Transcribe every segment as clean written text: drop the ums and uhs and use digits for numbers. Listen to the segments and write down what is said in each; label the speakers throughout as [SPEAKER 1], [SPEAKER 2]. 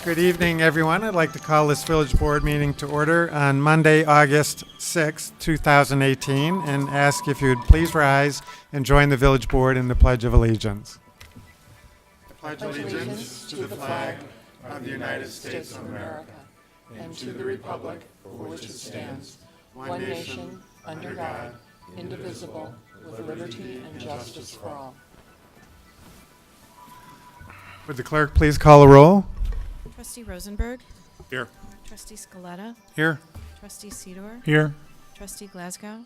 [SPEAKER 1] Good evening, everyone. I'd like to call this Village Board meeting to order on Monday, August 6, 2018, and ask if you would please rise and join the Village Board in the Pledge of Allegiance. I pledge allegiance to the flag of the United States of America and to the republic for which it stands, one nation, under God, indivisible, with liberty and justice for all. Would the clerk please call a roll?
[SPEAKER 2] Trustee Rosenberg.
[SPEAKER 3] Here.
[SPEAKER 2] Trustee Scaletta.
[SPEAKER 1] Here.
[SPEAKER 2] Trustee Sidor.
[SPEAKER 3] Here.
[SPEAKER 2] Trustee Glasgow.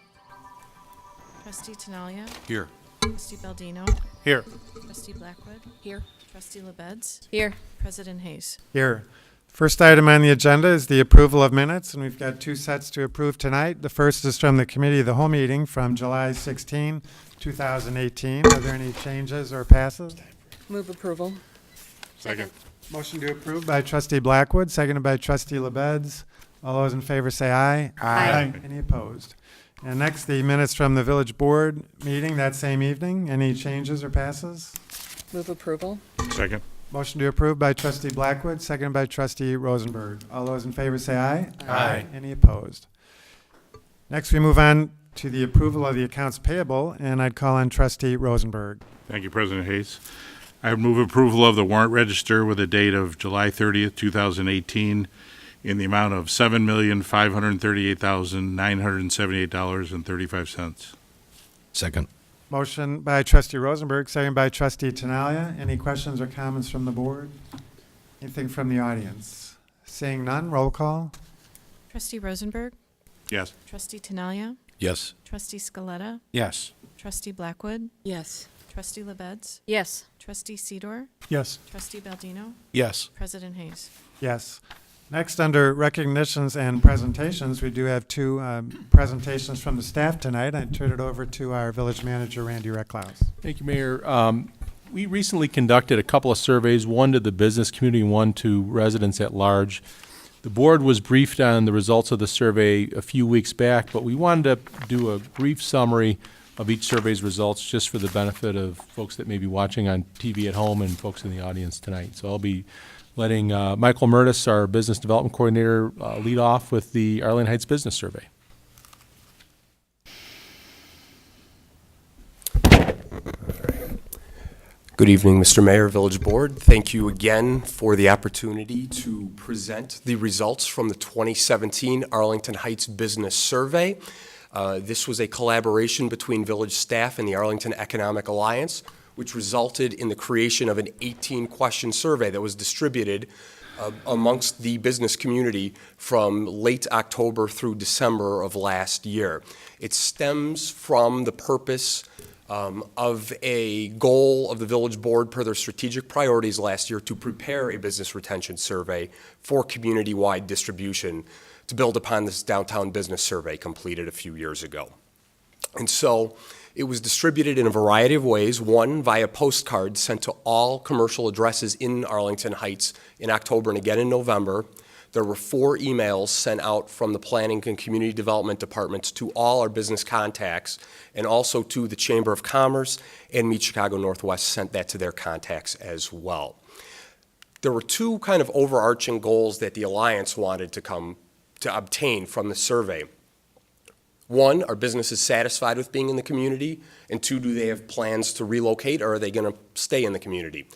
[SPEAKER 2] Trustee Tinaglia.
[SPEAKER 3] Here.
[SPEAKER 2] Trustee Baldino.
[SPEAKER 3] Here.
[SPEAKER 2] Trustee Blackwood.
[SPEAKER 4] Here.
[SPEAKER 2] Trustee LaBedz.
[SPEAKER 4] Here.
[SPEAKER 2] President Hayes.
[SPEAKER 1] Here. First item on the agenda is the approval of minutes, and we've got two sets to approve tonight. The first is from the Committee of the Whole meeting from July 16, 2018. Are there any changes or passes?
[SPEAKER 4] Move approval.
[SPEAKER 3] Second.
[SPEAKER 1] Motion to approve by Trustee Blackwood, seconded by Trustee LaBedz. All those in favor say aye.
[SPEAKER 4] Aye.
[SPEAKER 1] Any opposed? And next, the minutes from the Village Board meeting that same evening. Any changes or passes?
[SPEAKER 4] Move approval.
[SPEAKER 3] Second.
[SPEAKER 1] Motion to approve by Trustee Blackwood, seconded by Trustee Rosenberg. All those in favor say aye.
[SPEAKER 3] Aye.
[SPEAKER 1] Any opposed? Next, we move on to the approval of the accounts payable, and I'd call on Trustee Rosenberg.
[SPEAKER 3] Thank you, President Hayes. I move approval of the warrant register with a date of July 30th, 2018 in the amount of $7,538,978.35.
[SPEAKER 5] Second.
[SPEAKER 1] Motion by Trustee Rosenberg, second by Trustee Tinaglia. Any questions or comments from the board? Anything from the audience? Seeing none, roll call.
[SPEAKER 2] Trustee Rosenberg.
[SPEAKER 3] Yes.
[SPEAKER 2] Trustee Tinaglia.
[SPEAKER 5] Yes.
[SPEAKER 2] Trustee Scaletta.
[SPEAKER 5] Yes.
[SPEAKER 2] Trustee Blackwood.
[SPEAKER 4] Yes.
[SPEAKER 2] Trustee LaBedz.
[SPEAKER 4] Yes.
[SPEAKER 2] Trustee Sidor.
[SPEAKER 1] Yes.
[SPEAKER 2] Trustee Baldino.
[SPEAKER 5] Yes.
[SPEAKER 2] President Hayes.
[SPEAKER 1] Yes. Next, under recognitions and presentations, we do have two presentations from the staff tonight. I turn it over to our village manager, Randy Recklouse.
[SPEAKER 6] Thank you, Mayor. We recently conducted a couple of surveys, one to the business community, one to residents at large. The board was briefed on the results of the survey a few weeks back, but we wanted to do a brief summary of each survey's results just for the benefit of folks that may be watching on TV at home and folks in the audience tonight. So I'll be letting Michael Murtis, our business development coordinator, lead off with the Arlington Heights Business Survey.
[SPEAKER 7] Good evening, Mr. Mayor, Village Board. Thank you again for the opportunity to present the results from the 2017 Arlington Heights Business Survey. This was a collaboration between village staff and the Arlington Economic Alliance, which resulted in the creation of an 18-question survey that was distributed amongst the business community from late October through December of last year. It stems from the purpose of a goal of the Village Board per their strategic priorities last year to prepare a business retention survey for community-wide distribution to build upon this downtown business survey completed a few years ago. And so it was distributed in a variety of ways, one via postcards sent to all commercial addresses in Arlington Heights in October and again in November. There were 4 emails sent out from the Planning and Community Development Departments to all our business contacts and also to the Chamber of Commerce, and Meet Chicago Northwest sent that to their contacts as well. There were 2 kind of overarching goals that the Alliance wanted to obtain from the survey. 1, are businesses satisfied with being in the community? And 2, do they have plans to relocate, or are they going to stay in the community?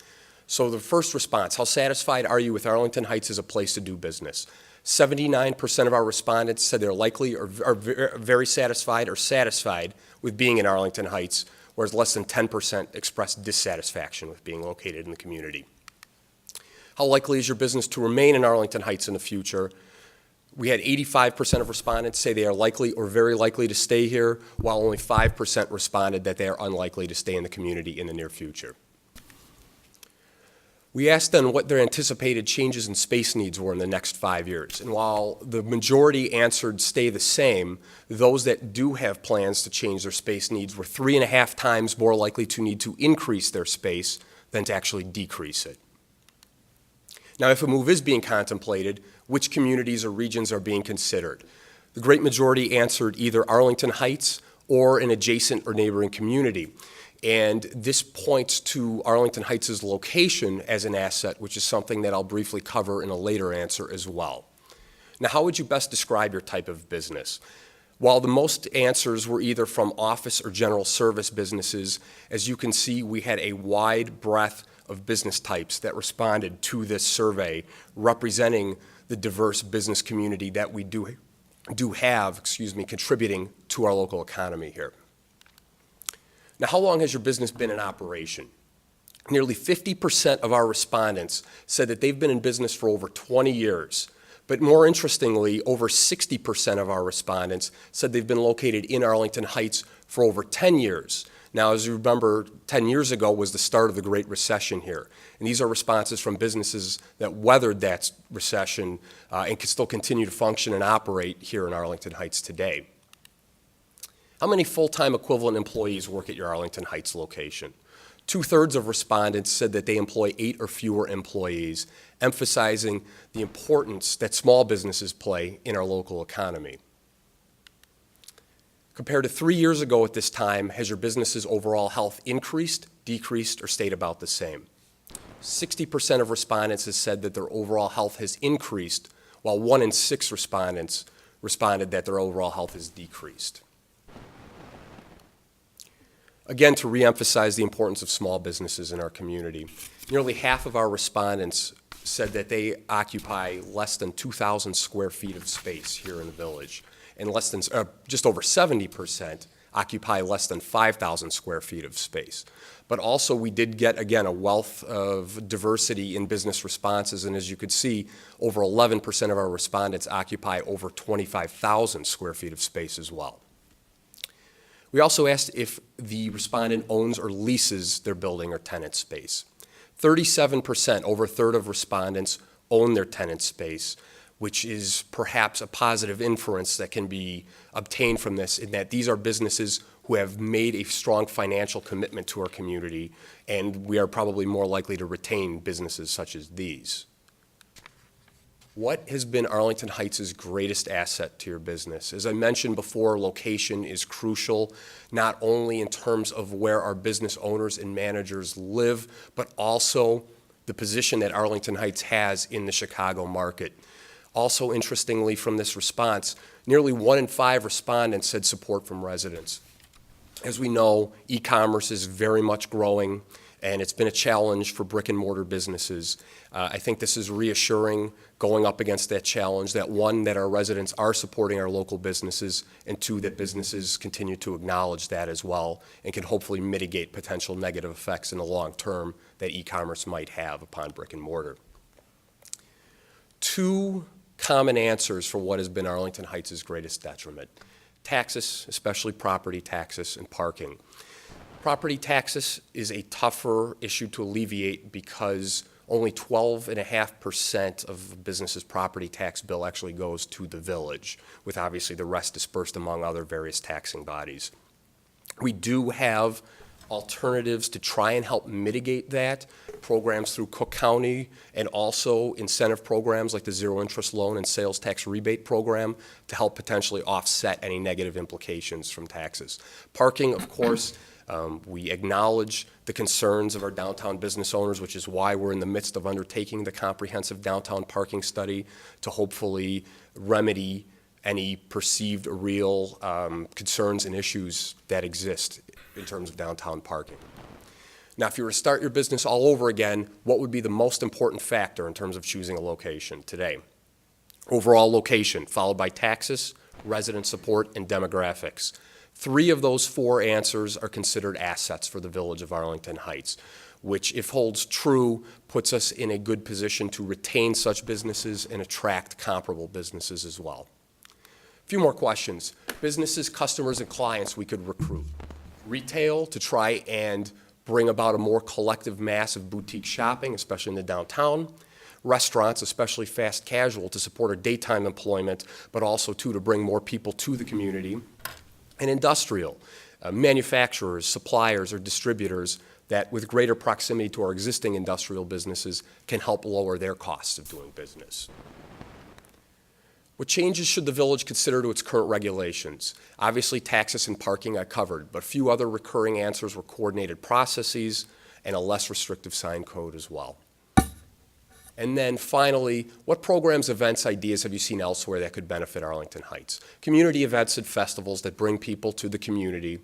[SPEAKER 7] So the first response, how satisfied are you with Arlington Heights as a place to do business? 79% of our respondents said they're likely or are very satisfied or satisfied with being in Arlington Heights, whereas less than 10% expressed dissatisfaction with being located in the community. How likely is your business to remain in Arlington Heights in the future? We had 85% of respondents say they are likely or very likely to stay here, while only 5% responded that they are unlikely to stay in the community in the near future. We asked them what their anticipated changes in space needs were in the next 5 years. And while the majority answered stay the same, those that do have plans to change their space needs were 3.5 times more likely to need to increase their space than to actually decrease it. Now, if a move is being contemplated, which communities or regions are being considered? The great majority answered either Arlington Heights or an adjacent or neighboring community. And this points to Arlington Heights' location as an asset, which is something that I'll briefly cover in a later answer as well. Now, how would you best describe your type of business? While the most answers were either from office or general service businesses, as you can see, we had a wide breadth of business types that responded to this survey, representing the diverse business community that we do have, contributing to our local economy here. Now, how long has your business been in operation? Nearly 50% of our respondents said that they've been in business for over 20 years. But more interestingly, over 60% of our respondents said they've been located in Arlington Heights for over 10 years. Now, as you remember, 10 years ago was the start of the Great Recession here. And these are responses from businesses that weathered that recession and can still continue to function and operate here in Arlington Heights today. How many full-time equivalent employees work at your Arlington Heights location? 2/3 of respondents said that they employ 8 or fewer employees, emphasizing the importance that small businesses play in our local economy. Compared to 3 years ago at this time, has your business's overall health increased, decreased, or stayed about the same? 60% of respondents has said that their overall health has increased, while 1 in 6 respondents responded that their overall health has decreased. Again, to reemphasize the importance of small businesses in our community, nearly half of our respondents said that they occupy less than 2,000 square feet of space here in the village, and just over 70% occupy less than 5,000 square feet of space. But also we did get, again, a wealth of diversity in business responses, and as you could see, over 11% of our respondents occupy over 25,000 square feet of space as well. We also asked if the respondent owns or leases their building or tenant space. 37%, over a third of respondents, own their tenant space, which is perhaps a positive inference that can be obtained from this, in that these are businesses who have made a strong financial commitment to our community, and we are probably more likely to retain businesses such as these. What has been Arlington Heights' greatest asset to your business? As I mentioned before, location is crucial, not only in terms of where our business owners and managers live, but also the position that Arlington Heights has in the Chicago market. Also, interestingly, from this response, nearly 1 in 5 respondents said support from residents. As we know, e-commerce is very much growing, and it's been a challenge for brick and mortar businesses. I think this is reassuring going up against that challenge, that 1, that our residents are supporting our local businesses, and 2, that businesses continue to acknowledge that as well and can hopefully mitigate potential negative effects in the long term that e-commerce might have upon brick and mortar. 2 common answers for what has been Arlington Heights' greatest detriment: taxes, especially property taxes, and parking. Property taxes is a tougher issue to alleviate because only 12.5% of a business's property tax bill actually goes to the village, with obviously the rest dispersed among other various taxing bodies. We do have alternatives to try and help mitigate that, programs through Cook County, and also incentive programs like the zero interest loan and sales tax rebate program to help potentially offset any negative implications from taxes. Parking, of course, we acknowledge the concerns of our downtown business owners, which is why we're in the midst of undertaking the comprehensive downtown parking study to hopefully remedy any perceived or real concerns and issues that exist in terms of downtown parking. Now, if you were to start your business all over again, what would be the most important factor in terms of choosing a location today? Overall location, followed by taxes, resident support, and demographics. 3 of those 4 answers are considered assets for the village of Arlington Heights, which, if holds true, puts us in a good position to retain such businesses and attract comparable businesses as well. A few more questions. Businesses, customers, and clients we could recruit. Retail, to try and bring about a more collective mass of boutique shopping, especially in the downtown. Restaurants, especially fast casual, to support our daytime employment, but also to bring more people to the community. And industrial, manufacturers, suppliers, or distributors that, with greater proximity to our existing industrial businesses, can help lower their costs of doing business. What changes should the village consider to its current regulations? Obviously, taxes and parking I covered, but a few other recurring answers were coordinated processes and a less restrictive sign code as well. And then finally, what programs, events, ideas have you seen elsewhere that could benefit Arlington Heights? Community events and festivals that bring people to the community.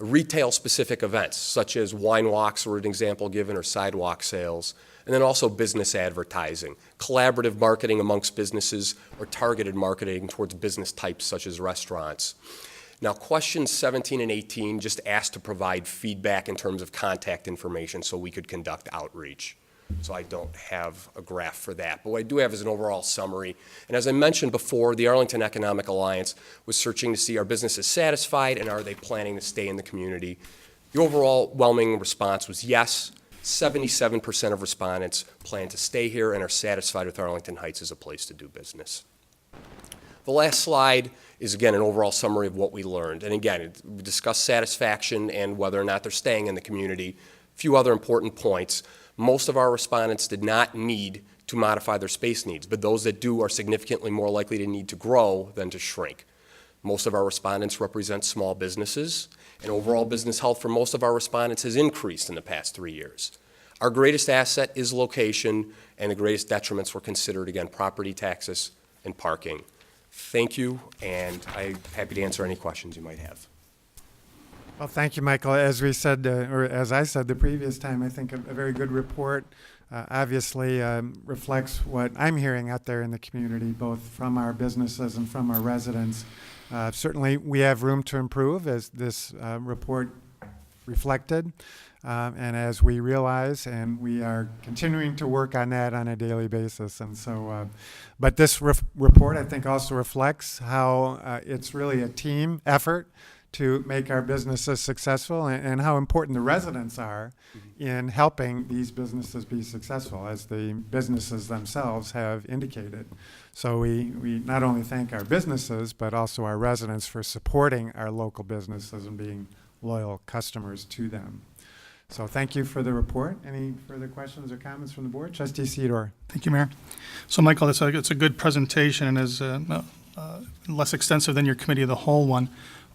[SPEAKER 7] Retail-specific events, such as wine walks were an example given, or sidewalk sales. And then also business advertising, collaborative marketing amongst businesses, or targeted marketing towards business types such as restaurants. Now, questions 17 and 18 just asked to provide feedback in terms of contact information so we could conduct outreach. So I don't have a graph for that. But what I do have is an overall summary. And as I mentioned before, the Arlington Economic Alliance was searching to see are businesses satisfied and are they planning to stay in the community. The overwhelming response was yes. 77% of respondents plan to stay here and are satisfied with Arlington Heights as a place to do business. The last slide is, again, an overall summary of what we learned. And again, we discussed satisfaction and whether or not they're staying in the community. A few other important points. Most of our respondents did not need to modify their space needs, but those that do are significantly more likely to need to grow than to shrink. Most of our respondents represent small businesses, and overall business health for most of our respondents has increased in the past 3 years. Our greatest asset is location, and the greatest detriments were considered, again, property taxes and parking. Thank you, and I'm happy to answer any questions you might have.
[SPEAKER 1] Well, thank you, Michael. As we said, or as I said the previous time, I think a very good report obviously reflects what I'm hearing out there in the community, both from our businesses and from our residents. Certainly, we have room to improve, as this report reflected, and as we realize, and we are continuing to work on that on a daily basis. And so, but this report, I think, also reflects how it's really a team effort to make our businesses successful, and how important the residents are in helping these businesses be successful, as the businesses themselves have indicated. So we not only thank our businesses, but also our residents for supporting our local businesses and being loyal customers to them. So thank you for the report. Any further questions or comments from the board? Trustee Sidor.
[SPEAKER 5] Thank you, Mayor. So, Michael, it's a good presentation and is less extensive than your committee of the whole one,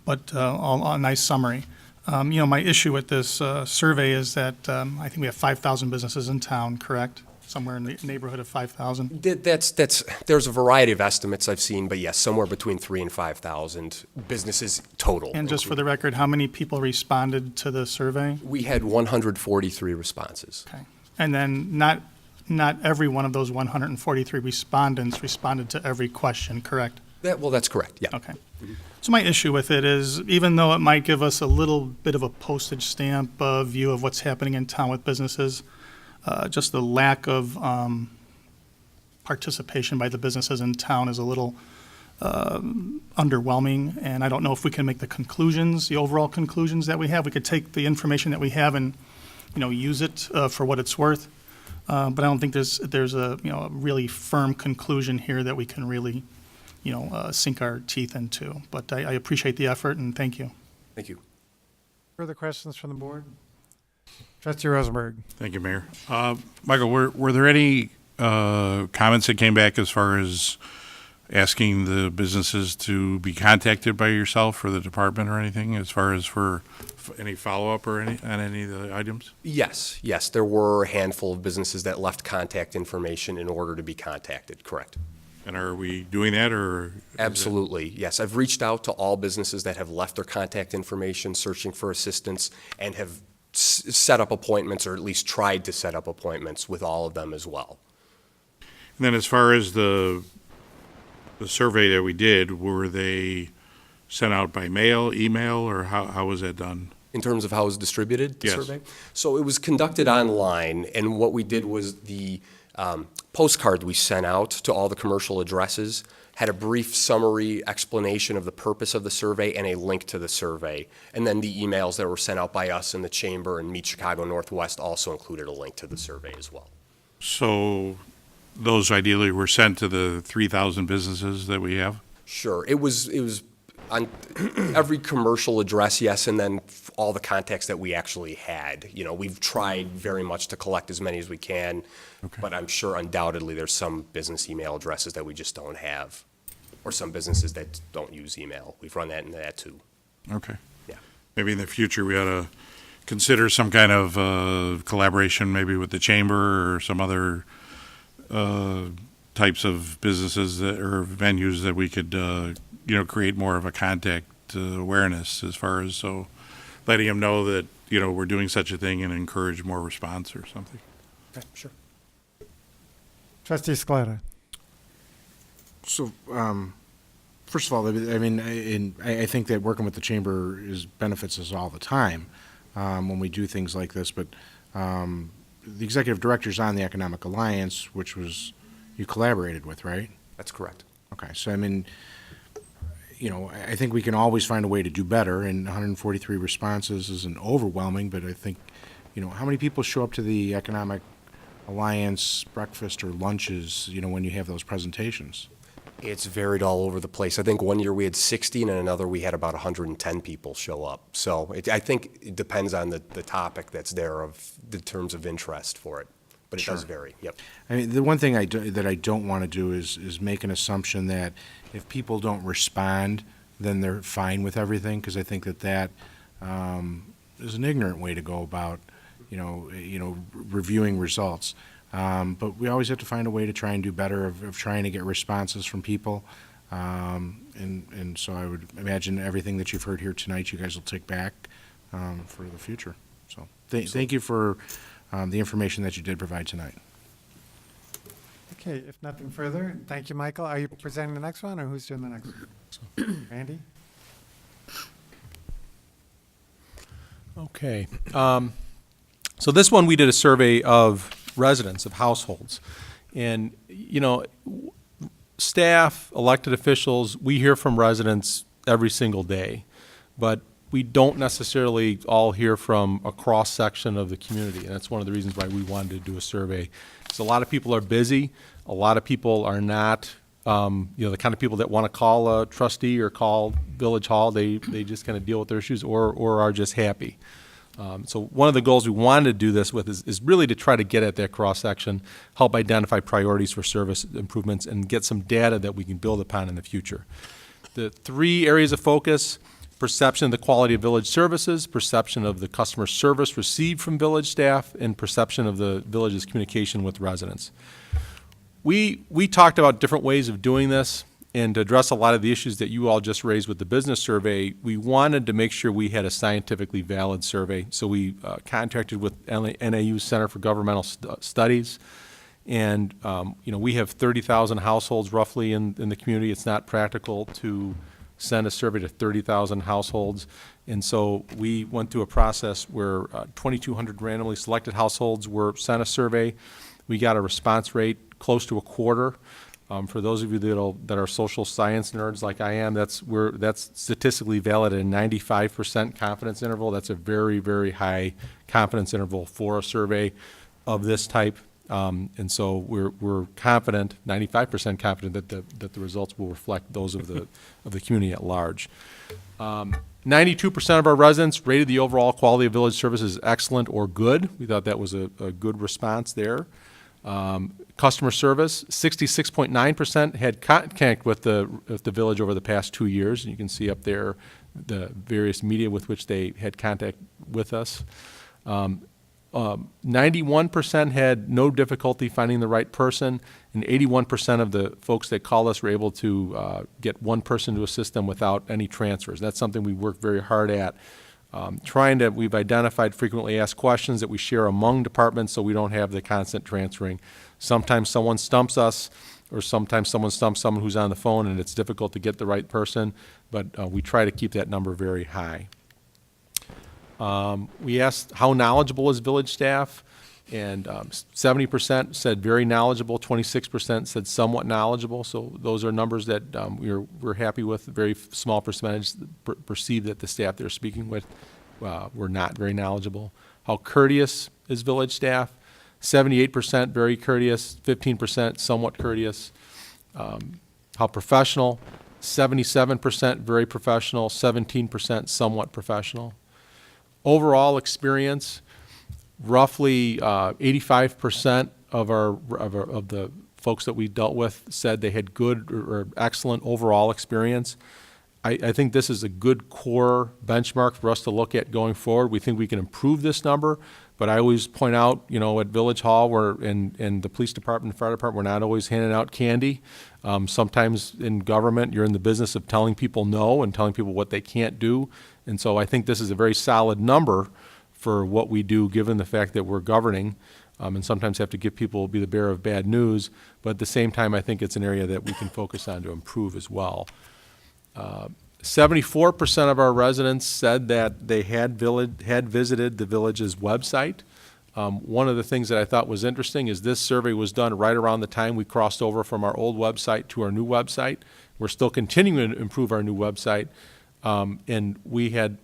[SPEAKER 5] but a nice summary. My issue with this survey is that I think we have 5,000 businesses in town, correct? Somewhere in the neighborhood of 5,000?
[SPEAKER 7] There's a variety of estimates I've seen, but yes, somewhere between 3,000 and 5,000 businesses total.
[SPEAKER 5] And just for the record, how many people responded to the survey?
[SPEAKER 7] We had 143 responses.
[SPEAKER 5] Okay. And then not every one of those 143 respondents responded to every question, correct?
[SPEAKER 7] That's correct, yeah.
[SPEAKER 5] Okay. So my issue with it is, even though it might give us a little bit of a postage stamp view of what's happening in town with businesses, just the lack of participation by the businesses in town is a little underwhelming, and I don't know if we can make the overall conclusions that we have. We could take the information that we have and, use it for what it's worth, but I don't think there's a really firm conclusion here that we can really sink our teeth into. But I appreciate the effort, and thank you.
[SPEAKER 7] Thank you.
[SPEAKER 1] Further questions from the board? Trustee Rosenberg.
[SPEAKER 3] Thank you, Mayor. Michael, were there any comments that came back as far as asking the businesses to be contacted by yourself or the department or anything, as far as for any follow-up or on any of the items?
[SPEAKER 7] Yes, there were a handful of businesses that left contact information in order to be contacted, correct.
[SPEAKER 3] And are we doing that, or?
[SPEAKER 7] Absolutely, yes. I've reached out to all businesses that have left their contact information searching for assistance and have set up appointments, or at least tried to set up appointments with all of them as well.
[SPEAKER 3] And then as far as the survey that we did, were they sent out by mail, email, or how was that done?
[SPEAKER 7] In terms of how it was distributed, the
[SPEAKER 3] Yes.
[SPEAKER 7] survey? So it was conducted online, and what we did was the postcard we sent out to all the commercial addresses had a brief summary explanation of the purpose of the survey and a link to the survey. And then the emails that were sent out by us in the chamber and Meet Chicago Northwest also included a link to the survey as well.
[SPEAKER 3] So those ideally were sent to the 3,000 businesses that we have?
[SPEAKER 7] Sure. It was on every commercial address, yes, and then all the contacts that we actually had. We've tried very much to collect as many as we can,
[SPEAKER 3] Okay.
[SPEAKER 7] but I'm sure undoubtedly there's some business email addresses that we just don't have. or some businesses that don't use email. We've run that into that too.
[SPEAKER 3] Okay.
[SPEAKER 7] Yeah.
[SPEAKER 3] Maybe in the future, we ought to consider some kind of collaboration, maybe with the chamber or some other types of businesses or venues that we could, create more of a contact awareness as far as letting them know that, we're doing such a thing and encourage more response or something.
[SPEAKER 7] Okay, sure.
[SPEAKER 1] Trustee Scaletta.
[SPEAKER 8] So, first of all, I mean, I think that working with the chamber benefits us all the time when we do things like this. But the executive director's on the Economic Alliance, which was you collaborated with, right?
[SPEAKER 7] That's correct.
[SPEAKER 8] Okay, so I mean, I think we can always find a way to do better. And 143 responses isn't overwhelming, but I think, how many people show up to the Economic Alliance breakfast or lunches, when you have those presentations?
[SPEAKER 7] It's varied all over the place. I think one year we had 60 and another we had about 110 people show up. So I think it depends on the topic that's there of the terms of interest for it. But it does vary, yep.
[SPEAKER 8] I mean, the one thing that I don't want to do is make an assumption that if people don't respond, then they're fine with everything, because I think that is an ignorant way to go about, reviewing results. But we always have to find a way to try and do better of trying to get responses from people. And so I would imagine everything that you've heard here tonight, you guys will take back for the future. So thank you for the information that you did provide tonight.
[SPEAKER 1] Okay, if nothing further, thank you, Michael. Are you presenting the next one, or who's doing the next one? Randy?
[SPEAKER 6] Okay. So this one, we did a survey of residents, of households. And, staff, elected officials, we hear from residents every single day. But we don't necessarily all hear from a cross-section of the community. And that's one of the reasons why we wanted to do a survey. So a lot of people are busy. A lot of people are not, the kind of people that want to call a trustee or call Village Hall. They just kind of deal with their issues or are just happy. So one of the goals we wanted to do this with is really to try to get at that cross-section, help identify priorities for service improvements, and get some data that we can build upon in the future. The 3 areas of focus: perception of the quality of village services, perception of the customer service received from village staff, and perception of the village's communication with residents. We talked about different ways of doing this, and to address a lot of the issues that you all just raised with the business survey, we wanted to make sure we had a scientifically valid survey. So we contracted with NAU Center for Governmental Studies, and we have 30,000 households roughly in the community. It's not practical to send a survey to 30,000 households. And so we went through a process where 2,200 randomly selected households were sent a survey. We got a response rate close to a quarter. For those of you that are social science nerds like I am, that's statistically valid at a 95% confidence interval. That's a very, very high confidence interval for a survey of this type. And so we're confident, 95% confident that the results will reflect those of the community at large. 92% of our residents rated the overall quality of village services excellent or good. We thought that was a good response there. Customer service, 66.9% had contact with the village over the past 2 years. And you can see up there the various media with which they had contact with us. 91% had no difficulty finding the right person, and 81% of the folks that called us were able to get one person to assist them without any transfers. That's something we work very hard at. We've identified frequently asked questions that we share among departments so we don't have the constant transferring. Sometimes someone stumps us, or sometimes someone stumps someone who's on the phone and it's difficult to get the right person, but we try to keep that number very high. We asked how knowledgeable is village staff, and 70% said very knowledgeable, 26% said somewhat knowledgeable. So those are numbers that we're happy with. A very small percentage perceive that the staff they're speaking with were not very knowledgeable. How courteous is village staff? 78% very courteous, 15% somewhat courteous. How professional? 77% very professional, 17% somewhat professional. Overall experience, roughly 85% of the folks that we dealt with said they had good or excellent overall experience. I think this is a good core benchmark for us to look at going forward. We think we can improve this number, but I always point out, at Village Hall, and the police department, fire department, we're not always handing out candy. Sometimes in government, you're in the business of telling people no and telling people what they can't do. And so I think this is a very solid number for what we do, given the fact that we're governing, and sometimes have to give people, be the bearer of bad news. But at the same time, I think it's an area that we can focus on to improve as well. 74% of our residents said that they had visited the village's website. One of the things that I thought was interesting is this survey was done right around the time we crossed over from our old website to our new website. We're still continuing to improve our new website, and we had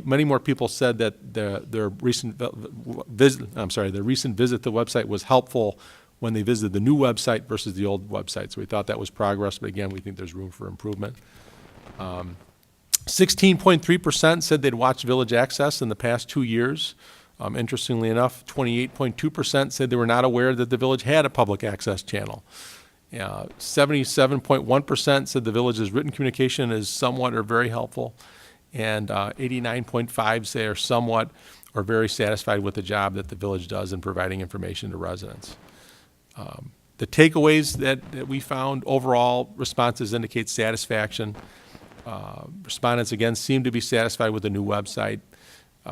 [SPEAKER 6] many more people said that their recent visit to the website was helpful when they visited the new website versus the old website. So we thought that was progress, but again, we think there's room for improvement. 16.3% said they'd watched Village Access in the past 2 years. Interestingly enough, 28.2% said they were not aware that the village had a public access channel. 77.1% said the village's written communication is somewhat or very helpful, and 89.5% say are somewhat or very satisfied with the job that the village does in providing information to residents. The takeaways that we found, overall responses indicate satisfaction. Respondents, again, seem to be satisfied with the new website.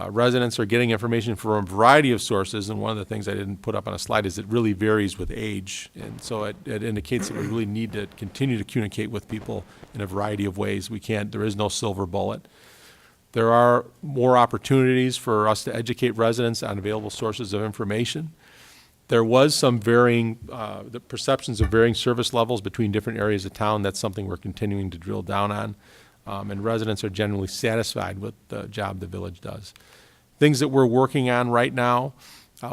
[SPEAKER 6] Residents are getting information from a variety of sources, and one of the things I didn't put up on a slide is it really varies with age. And so it indicates that we really need to continue to communicate with people in a variety of ways. There is no silver bullet. There are more opportunities for us to educate residents on available sources of information. There was some the perceptions of varying service levels between different areas of town. That's something we're continuing to drill down on. And residents are generally satisfied with the job the village does. Things that we're working on right now,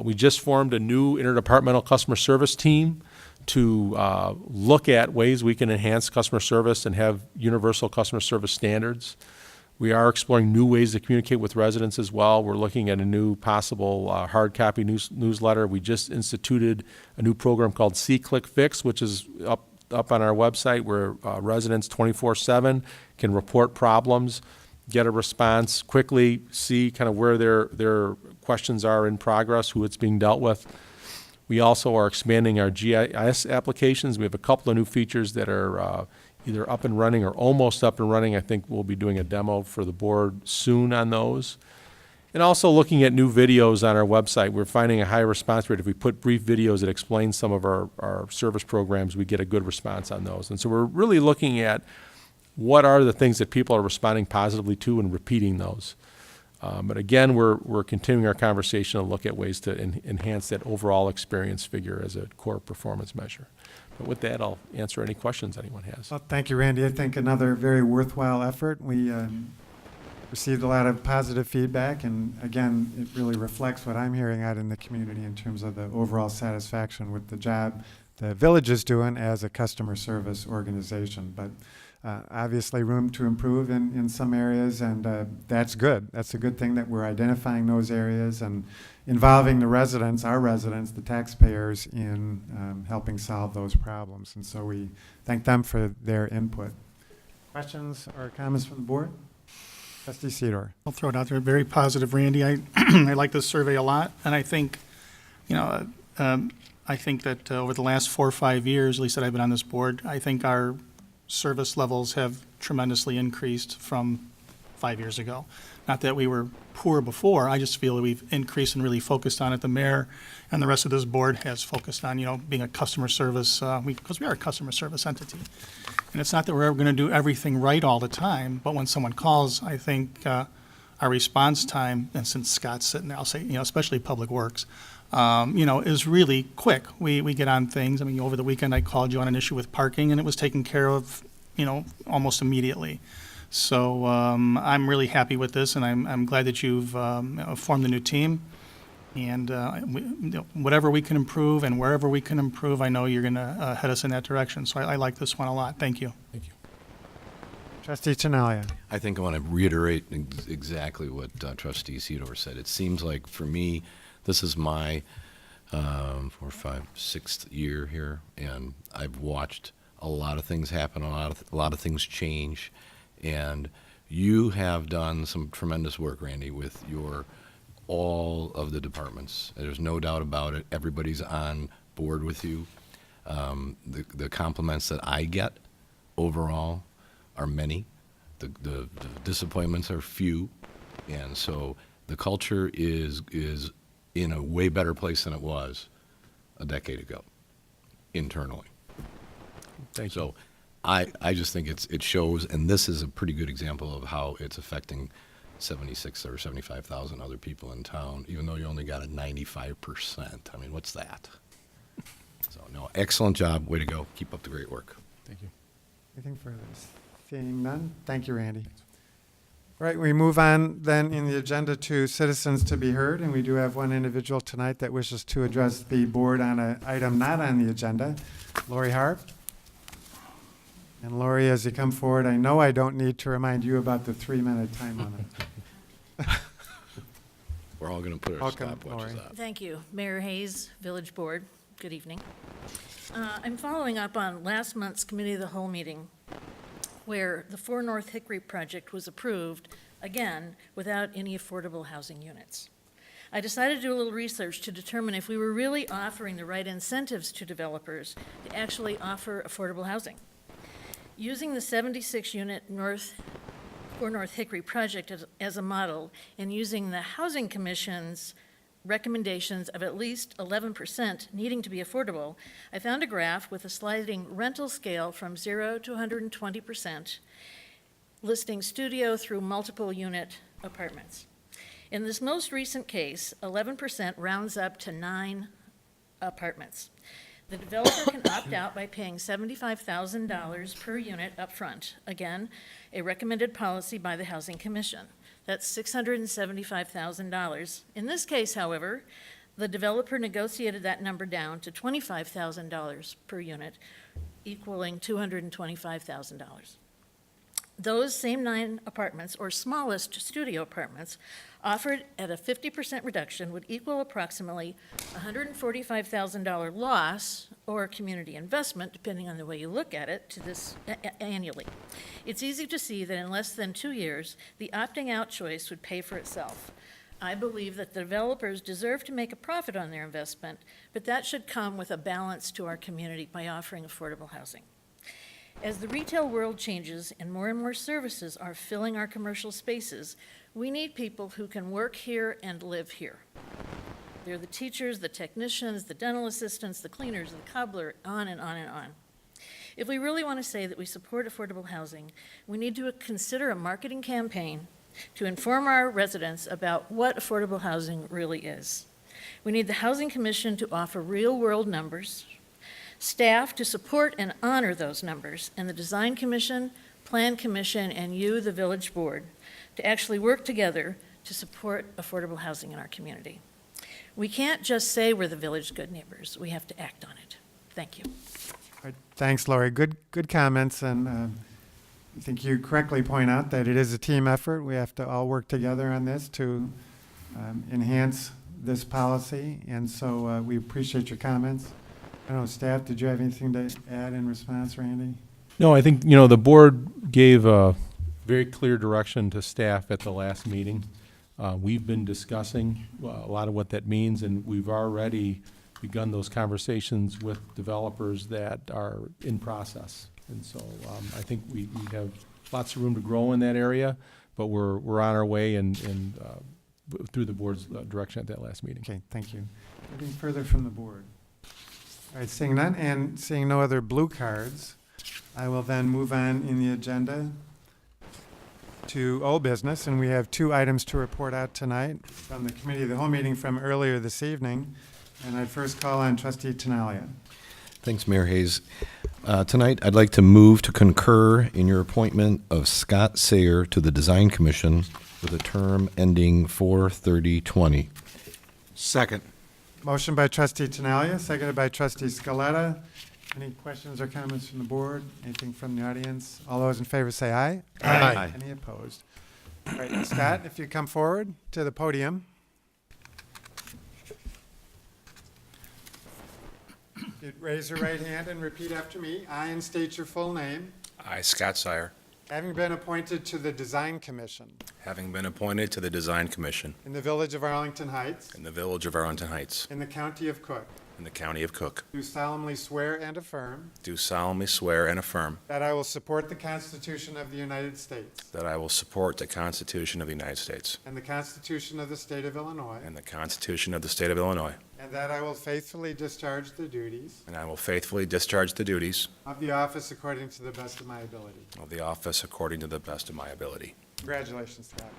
[SPEAKER 6] we just formed a new interdepartmental customer service team to look at ways we can enhance customer service and have universal customer service standards. We are exploring new ways to communicate with residents as well. We're looking at a new possible hard copy newsletter. We just instituted a new program called See-Click Fix, which is up on our website, where residents 24/7 can report problems, get a response quickly, see kind of where their questions are in progress, who it's being dealt with. We also are expanding our GIS applications. We have a couple of new features that are either up and running or almost up and running. I think we'll be doing a demo for the board soon on those. And also looking at new videos on our website. We're finding a high response rate. If we put brief videos that explain some of our service programs, we get a good response on those. And so we're really looking at what are the things that people are responding positively to and repeating those. But again, we're continuing our conversation to look at ways to enhance that overall experience figure as a core performance measure. But with that, I'll answer any questions anyone has.
[SPEAKER 1] Well, thank you, Randy. I think another very worthwhile effort. We received a lot of positive feedback, and again, it really reflects what I'm hearing out in the community in terms of the overall satisfaction with the job the village is doing as a customer service organization. But obviously room to improve in some areas, and that's good. That's a good thing that we're identifying those areas and involving the residents, our residents, the taxpayers, in helping solve those problems. And so we thank them for their input. Questions or comments from the board? Trustee Sidor.
[SPEAKER 5] I'll throw it out there. Very positive, Randy. I I like this survey a lot, and I think, I think that over the last 4 or 5 years, at least that I've been on this board, I think our service levels have tremendously increased from 5 years ago. Not that we were poor before, I just feel that we've increased and really focused on it. The mayor and the rest of this board has focused on, being a customer service, because we are a customer service entity. And it's not that we're ever going to do everything right all the time, but when someone calls, I think our response time, and since Scott's sitting there, I'll say, especially Public Works, is really quick. We get on things. I mean, over the weekend, I called you on an issue with parking, and it was taken care of, almost immediately. So I'm really happy with this, and I'm glad that you've formed a new team. And whatever we can improve and wherever we can improve, I know you're going to head us in that direction. So I like this one a lot. Thank you.
[SPEAKER 6] Thank you.
[SPEAKER 1] Trustee Tinaglia.
[SPEAKER 9] I think I want to reiterate exactly what Trustee Sidor said. It seems like, for me, this is my 4, 5, 6th year here, and I've watched a lot of things happen, a lot of things change, and you have done some tremendous work, Randy, with all of the departments. There's no doubt about it. Everybody's on board with you. The compliments that I get overall are many. The disappointments are few, and so the culture is in a way better place than it was a decade ago, internally.
[SPEAKER 6] Thank you.
[SPEAKER 9] So I just think it shows, and this is a pretty good example of how it's affecting 76 or 75,000 other people in town, even though you only got a 95%. I mean, what's that? So, no, excellent job. Way to go. Keep up the great work.
[SPEAKER 6] Thank you.
[SPEAKER 1] Anything further? Seeing none? Thank you, Randy. All right, we move on then in the agenda to citizens to be heard, and we do have one individual tonight that wishes to address the board on an item not on the agenda. Lori Harp. And Lori, as you come forward, I know I don't need to remind you about the 3-minute time limit.
[SPEAKER 9] We're all going to put our
[SPEAKER 1] Welcome,
[SPEAKER 9] stopwatches
[SPEAKER 1] Lori.
[SPEAKER 9] on.
[SPEAKER 10] Thank you. Mayor Hayes, Village Board, good evening. I'm following up on last month's Committee of the Whole meeting where the 4 North Hickory project was approved, again, without any affordable housing units. I decided to do a little research to determine if we were really offering the right incentives to developers to actually offer affordable housing. Using the 76-unit 4 North Hickory project as a model and using the Housing Commission's recommendations of at least 11% needing to be affordable, I found a graph with a sliding rental scale from 0 to 120%, listing studio through multiple unit apartments. In this most recent case, 11% rounds up to 9 apartments. The developer can opt out by paying $75,000 per unit upfront. Again, a recommended policy by the Housing Commission. That's $675,000. In this case, however, the developer negotiated that number down to $25,000 per unit, equaling $225,000. Those same 9 apartments, or smallest studio apartments, offered at a 50% reduction would equal approximately $145,000 loss or community investment, depending on the way you look at it, to this annually. It's easy to see that in less than 2 years, the opting out choice would pay for itself. I believe that the developers deserve to make a profit on their investment, but that should come with a balance to our community by offering affordable housing. As the retail world changes and more services are filling our commercial spaces, we need people who can work here and live here. They're the teachers, the technicians, the dental assistants, the cleaners, the cobbler, on and on and on. If we really want to say that we support affordable housing, we need to consider a marketing campaign to inform our residents about what affordable housing really is. We need the Housing Commission to offer real-world numbers, staff to support and honor those numbers, and the Design Commission, Plan Commission, and you, the Village Board, to actually work together to support affordable housing in our community. We can't just say we're the Village Good Neighbors. We have to act on it. Thank you.
[SPEAKER 1] All right, thanks, Lori. Good comments, and I think you correctly point out that it is a team effort. We have to all work together on this to enhance this policy, and so we appreciate your comments. I don't know, staff, did you have anything to add in response, Randy?
[SPEAKER 6] No, I think, the board gave a very clear direction to staff at the last meeting. We've been discussing a lot of what that means, and we've already begun those conversations with developers that are in process. And so I think we have lots of room to grow in that area, but we're on our way and through the board's direction at that last meeting.
[SPEAKER 1] Okay, thank you. Anything further from the board? All right, seeing none and seeing no other blue cards, I will then move on in the agenda to old business, and we have 2 items to report out tonight from the Committee of the Whole meeting from earlier this evening. And I'd first call on Trustee Tinaglia.
[SPEAKER 9] Thanks, Mayor Hayes. Tonight, I'd like to move to concur in your appointment of Scott Sayer to the Design Commission with a term ending 4/30/20.
[SPEAKER 8] Second.
[SPEAKER 1] Motion by Trustee Tinaglia, seconded by Trustee Scaletta. Any questions or comments from the board? Anything from the audience? All those in favor say aye.
[SPEAKER 9] Aye.
[SPEAKER 1] Any opposed? All right, Scott, if you come forward to the podium. you'd raise your right hand and repeat after me. I, and state your full name,
[SPEAKER 11] I, Scott Sire,
[SPEAKER 1] having been appointed to the Design Commission
[SPEAKER 11] having been appointed to the Design Commission
[SPEAKER 1] in the Village of Arlington Heights,
[SPEAKER 11] in the Village of Arlington Heights,
[SPEAKER 1] in the County of Cook,
[SPEAKER 11] in the County of Cook,
[SPEAKER 1] do solemnly swear and affirm
[SPEAKER 11] do solemnly swear and affirm
[SPEAKER 1] that I will support the Constitution of the United States
[SPEAKER 11] that I will support the Constitution of the United States
[SPEAKER 1] and the Constitution of the State of Illinois,
[SPEAKER 11] and the Constitution of the State of Illinois,
[SPEAKER 1] and that I will faithfully discharge the duties
[SPEAKER 11] and I will faithfully discharge the duties
[SPEAKER 1] of the office according to the best of my ability.
[SPEAKER 11] of the office according to the best of my ability.
[SPEAKER 1] Congratulations, Scott.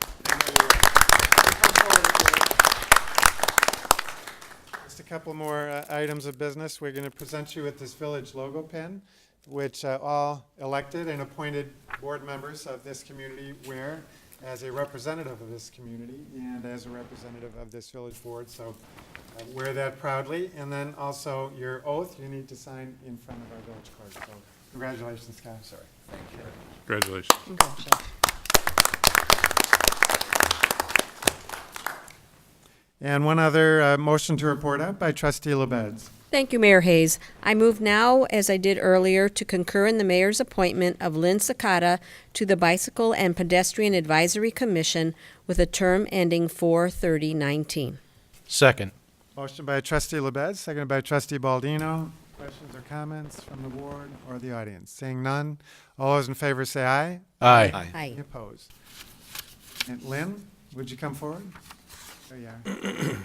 [SPEAKER 1] Just a couple more items of business. We're going to present you with this village logo pin, which all elected and appointed board members of this community wear as a representative of this community and as a representative of this village board. So wear that proudly. And then also your oath you need to sign in front of our village clerk. So congratulations, Scott. Sorry.
[SPEAKER 11] Thank you.
[SPEAKER 3] Congratulations.
[SPEAKER 1] And one other motion to report up by Trustee LaBedz.
[SPEAKER 12] Thank you, Mayor Hayes. I move now, as I did earlier, to concur in the mayor's appointment of Lynn Scaletta to the Bicycle and Pedestrian Advisory Commission with a term ending 4/30/19.
[SPEAKER 6] Second.
[SPEAKER 1] Motion by Trustee LaBedz, seconded by Trustee Baldino. Questions or comments from the board or the audience? Seeing none, all those in favor say aye.
[SPEAKER 6] Aye.
[SPEAKER 12] Aye.
[SPEAKER 1] Any opposed? And Lynn, would you come forward? There you are.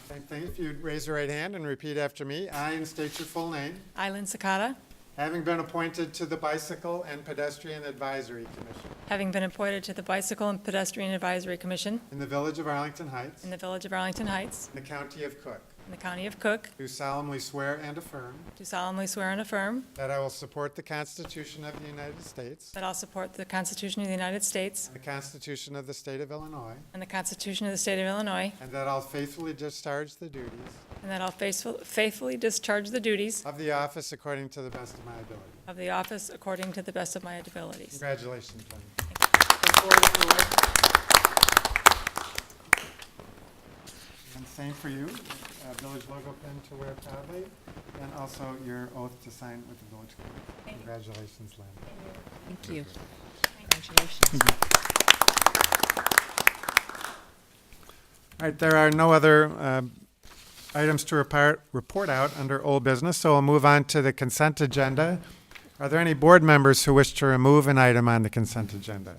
[SPEAKER 1] Same thing, if you'd raise your right hand and repeat after me. I, and state your full name,
[SPEAKER 2] Eileen Sakata,
[SPEAKER 1] having been appointed to the Bicycle and Pedestrian Advisory Commission
[SPEAKER 2] having been appointed to the Bicycle and Pedestrian Advisory Commission
[SPEAKER 1] in the Village of Arlington Heights,
[SPEAKER 2] in the Village of Arlington Heights,
[SPEAKER 1] in the County of Cook,
[SPEAKER 2] in the County of Cook,
[SPEAKER 1] do solemnly swear and affirm
[SPEAKER 2] do solemnly swear and affirm
[SPEAKER 1] that I will support the Constitution of the United States
[SPEAKER 2] that I'll support the Constitution of the United States
[SPEAKER 1] and the Constitution of the State of Illinois,
[SPEAKER 2] and the Constitution of the State of Illinois,
[SPEAKER 1] and that I'll faithfully discharge the duties
[SPEAKER 2] and that I'll faithfully discharge the duties
[SPEAKER 1] of the office according to the best of my ability.
[SPEAKER 2] of the office according to the best of my abilities.
[SPEAKER 1] Congratulations, Lynn.
[SPEAKER 2] Thank
[SPEAKER 1] Come forward if you would. And same for you, village logo pin to wear proudly, and also your oath to sign with the village clerk. Congratulations, Lynn.
[SPEAKER 12] Thank you.
[SPEAKER 1] All right, there are no other items to report out under old business, so we'll move on to the consent agenda. Are there any board members who wish to remove an item on the consent agenda?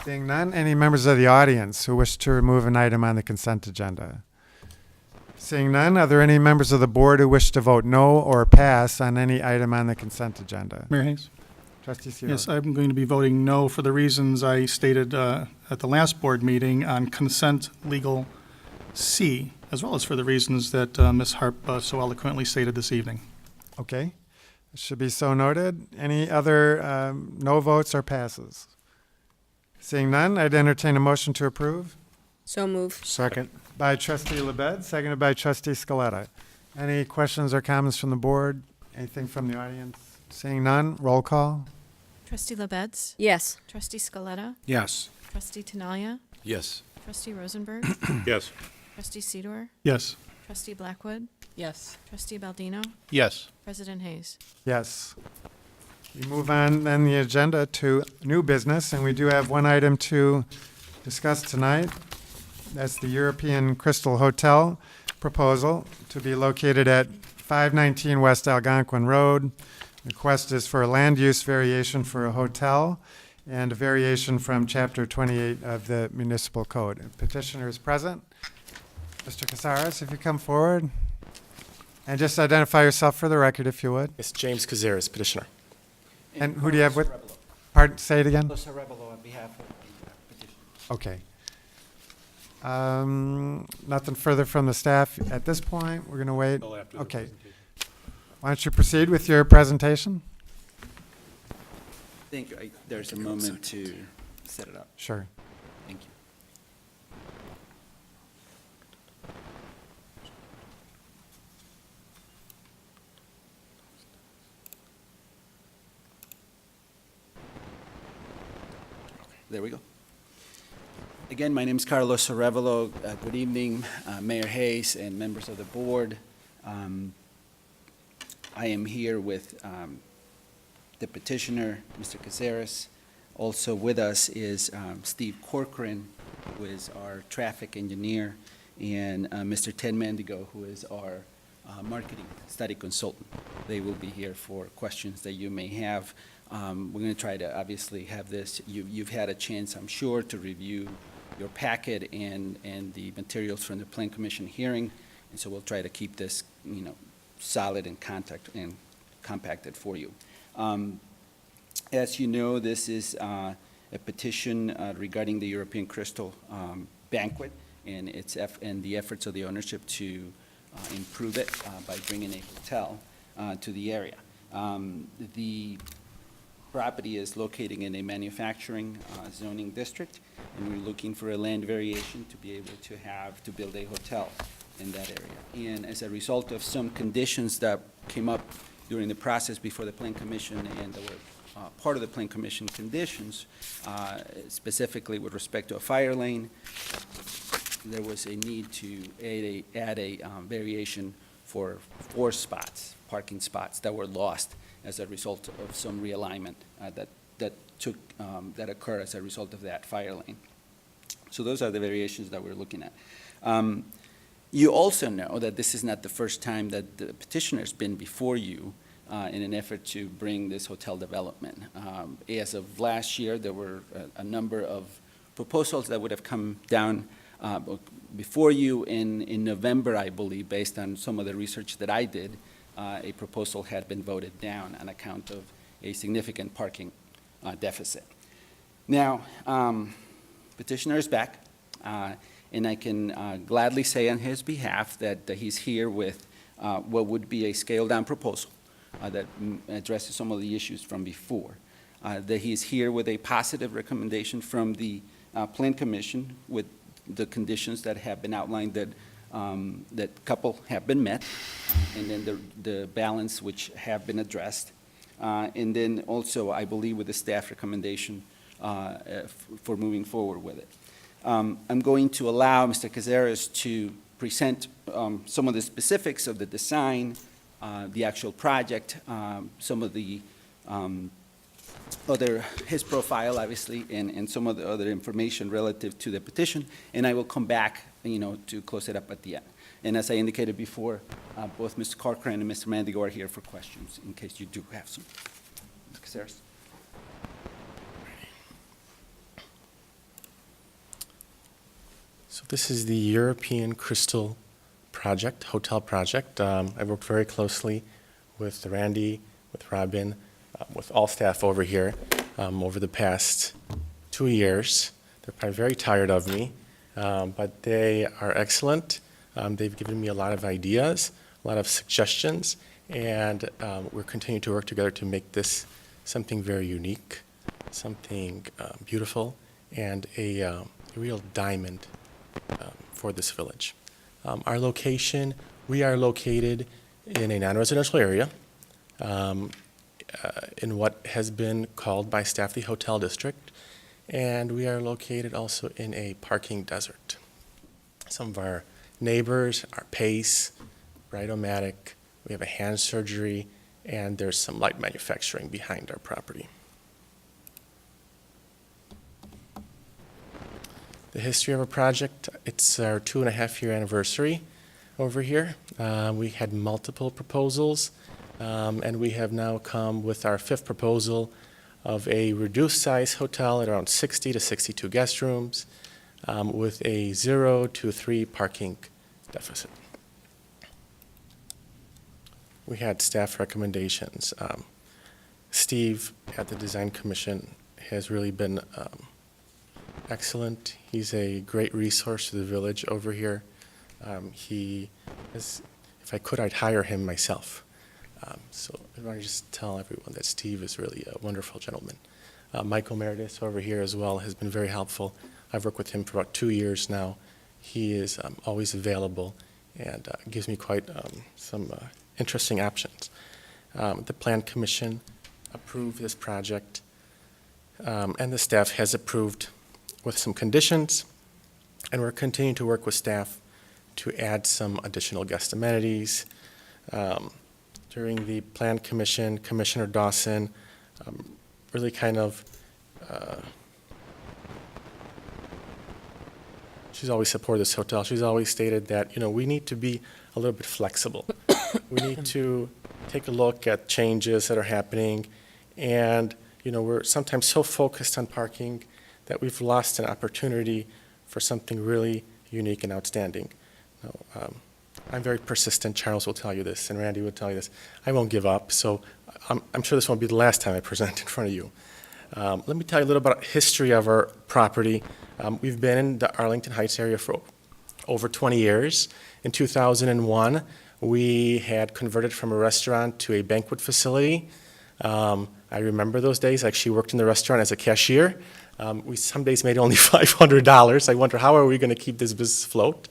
[SPEAKER 1] Seeing none, any members of the audience who wish to remove an item on the consent agenda? Seeing none, are there any members of the board who wish to vote no or pass on any item on the consent agenda?
[SPEAKER 5] Mayor Hayes?
[SPEAKER 1] Trustee Sidor.
[SPEAKER 5] Yes, I'm going to be voting no for the reasons I stated at the last board meeting on consent legal C, as well as for the reasons that Ms. Harp so eloquently stated this evening.
[SPEAKER 1] Okay, it should be so noted. Any other no votes or passes? Seeing none, I'd entertain a motion to approve
[SPEAKER 12] So move.
[SPEAKER 8] Second.
[SPEAKER 1] by Trustee LaBedz, seconded by Trustee Scaletta. Any questions or comments from the board? Anything from the audience? Seeing none, roll call.
[SPEAKER 2] Trustee LaBedz,
[SPEAKER 12] Yes.
[SPEAKER 2] Trustee Scaletta,
[SPEAKER 8] Yes.
[SPEAKER 2] Trustee Tinaglia,
[SPEAKER 9] Yes.
[SPEAKER 2] Trustee Rosenberg,
[SPEAKER 3] Yes.
[SPEAKER 2] Trustee Sidor,
[SPEAKER 5] Yes.
[SPEAKER 2] Trustee Blackwood,
[SPEAKER 4] Yes.
[SPEAKER 2] Trustee Baldino,
[SPEAKER 6] Yes.
[SPEAKER 2] President Hayes.
[SPEAKER 1] Yes. We move on then the agenda to new business, and we do have one item to discuss tonight. That's the European Crystal Hotel proposal to be located at 519 West Algonquin Road. The request is for a land use variation for a hotel and a variation from Chapter 28 of the Municipal Code. Petitioner is present. Mr. Casares, if you come forward. And just identify yourself for the record, if you would.
[SPEAKER 13] It's James Cazares, petitioner.
[SPEAKER 1] And who do you have with? Pardon, say it again?
[SPEAKER 13] on behalf of the petitioner.
[SPEAKER 1] Okay. Nothing further from the staff at this point. We're going to wait. Okay. Why don't you proceed with your presentation?
[SPEAKER 13] I think there's a moment to set it up.
[SPEAKER 1] Sure.
[SPEAKER 13] Thank you. There we go. Again, my name is Carlos Arevalo. Good evening, Mayor Hayes and members of the board. I am here with the petitioner, Mr. Caceres. Also with us is Steve Corcoran, who is our traffic engineer, and Mr. Ted Mendigo, who is our marketing study consultant. They will be here for questions that you may have. We're going to try to obviously have this. You've had a chance, I'm sure, to review your packet and the materials from the Plan Commission hearing, and so we'll try to keep this, solid and compacted for you. As you know, this is a petition regarding the European Crystal banquet and the efforts of the ownership to improve it by bringing a hotel to the area. The property is located in a manufacturing zoning district, and we're looking for a land variation to be able to build a hotel in that area. And as a result of some conditions that came up during the process before the Plan Commission and that were part of the Plan Commission conditions, specifically with respect to a fire lane, there was a need to add a variation for 4 spots, parking spots that were lost as a result of some realignment that occurred as a result of that fire lane. So those are the variations that we're looking at. You also know that this is not the first time that the petitioner's been before you in an effort to bring this hotel development. As of last year, there were a number of proposals that would have come down before you. In November, I believe, based on some of the research that I did, a proposal had been voted down on account of a significant parking deficit. Now, petitioner is back, and I can gladly say on his behalf that he's here with what would be a scaled-down proposal that addresses some of the issues from before. That he's here with a positive recommendation from the Plan Commission with the conditions that have been outlined that couple have been met, and then the balance which have been addressed. And then also, I believe, with the staff recommendation for moving forward with it. I'm going to allow Mr. Caceres to present some of the specifics of the design, the actual project, some of the his profile, obviously, and some of the other information relative to the petition, and I will come back, to close it up at the end. And as I indicated before, both Mr. Corcoran and Mr. Mendigo are here for questions, in case you do have some. Mr. Caceres.
[SPEAKER 14] So this is the European Crystal project, hotel project. I've worked very closely with Randy, with Robin, with all staff over here over the past 2 years. They're probably very tired of me, but they are excellent. They've given me a lot of ideas, a lot of suggestions, and we're continuing to work together to make this something very unique, something beautiful, and a real diamond for this village. Our location, we are located in a non-residential area in what has been called by staff the hotel district, and we are located also in a parking desert. Some of our neighbors are Pace, Ridomatic, we have a hand surgery, and there's some light manufacturing behind our property. The history of our project, it's our 2.5-year anniversary over here. We had multiple proposals, and we have now come with our 5th proposal of a reduced size hotel at around 60 to 62 guest rooms with a 0 to 3 parking deficit. We had staff recommendations. Steve at the Design Commission has really been excellent. He's a great resource to the village over here. He is, if I could, I'd hire him myself. So I want to just tell everyone that Steve is really a wonderful gentleman. Michael Meredith over here as well has been very helpful. I've worked with him for about 2 years now. He is always available and gives me quite some interesting options. The Plan Commission approved this project, and the staff has approved with some conditions. And we're continuing to work with staff to add some additional guest amenities. During the Plan Commission, Commissioner Dawson really kind of, she's always supported this hotel. She's always stated that, we need to be a little bit flexible. We need to take a look at changes that are happening. And, we're sometimes so focused on parking that we've lost an opportunity for something really unique and outstanding. I'm very persistent. Charles will tell you this, and Randy will tell you this. I won't give up, so I'm sure this won't be the last time I present in front of you. Let me tell you a little about history of our property. We've been in the Arlington Heights area for over 20 years. In 2001, we had converted from a restaurant to a banquet facility. I remember those days. I actually worked in the restaurant as a cashier. We some days made only $500. I wonder, how are we going to keep this business afloat?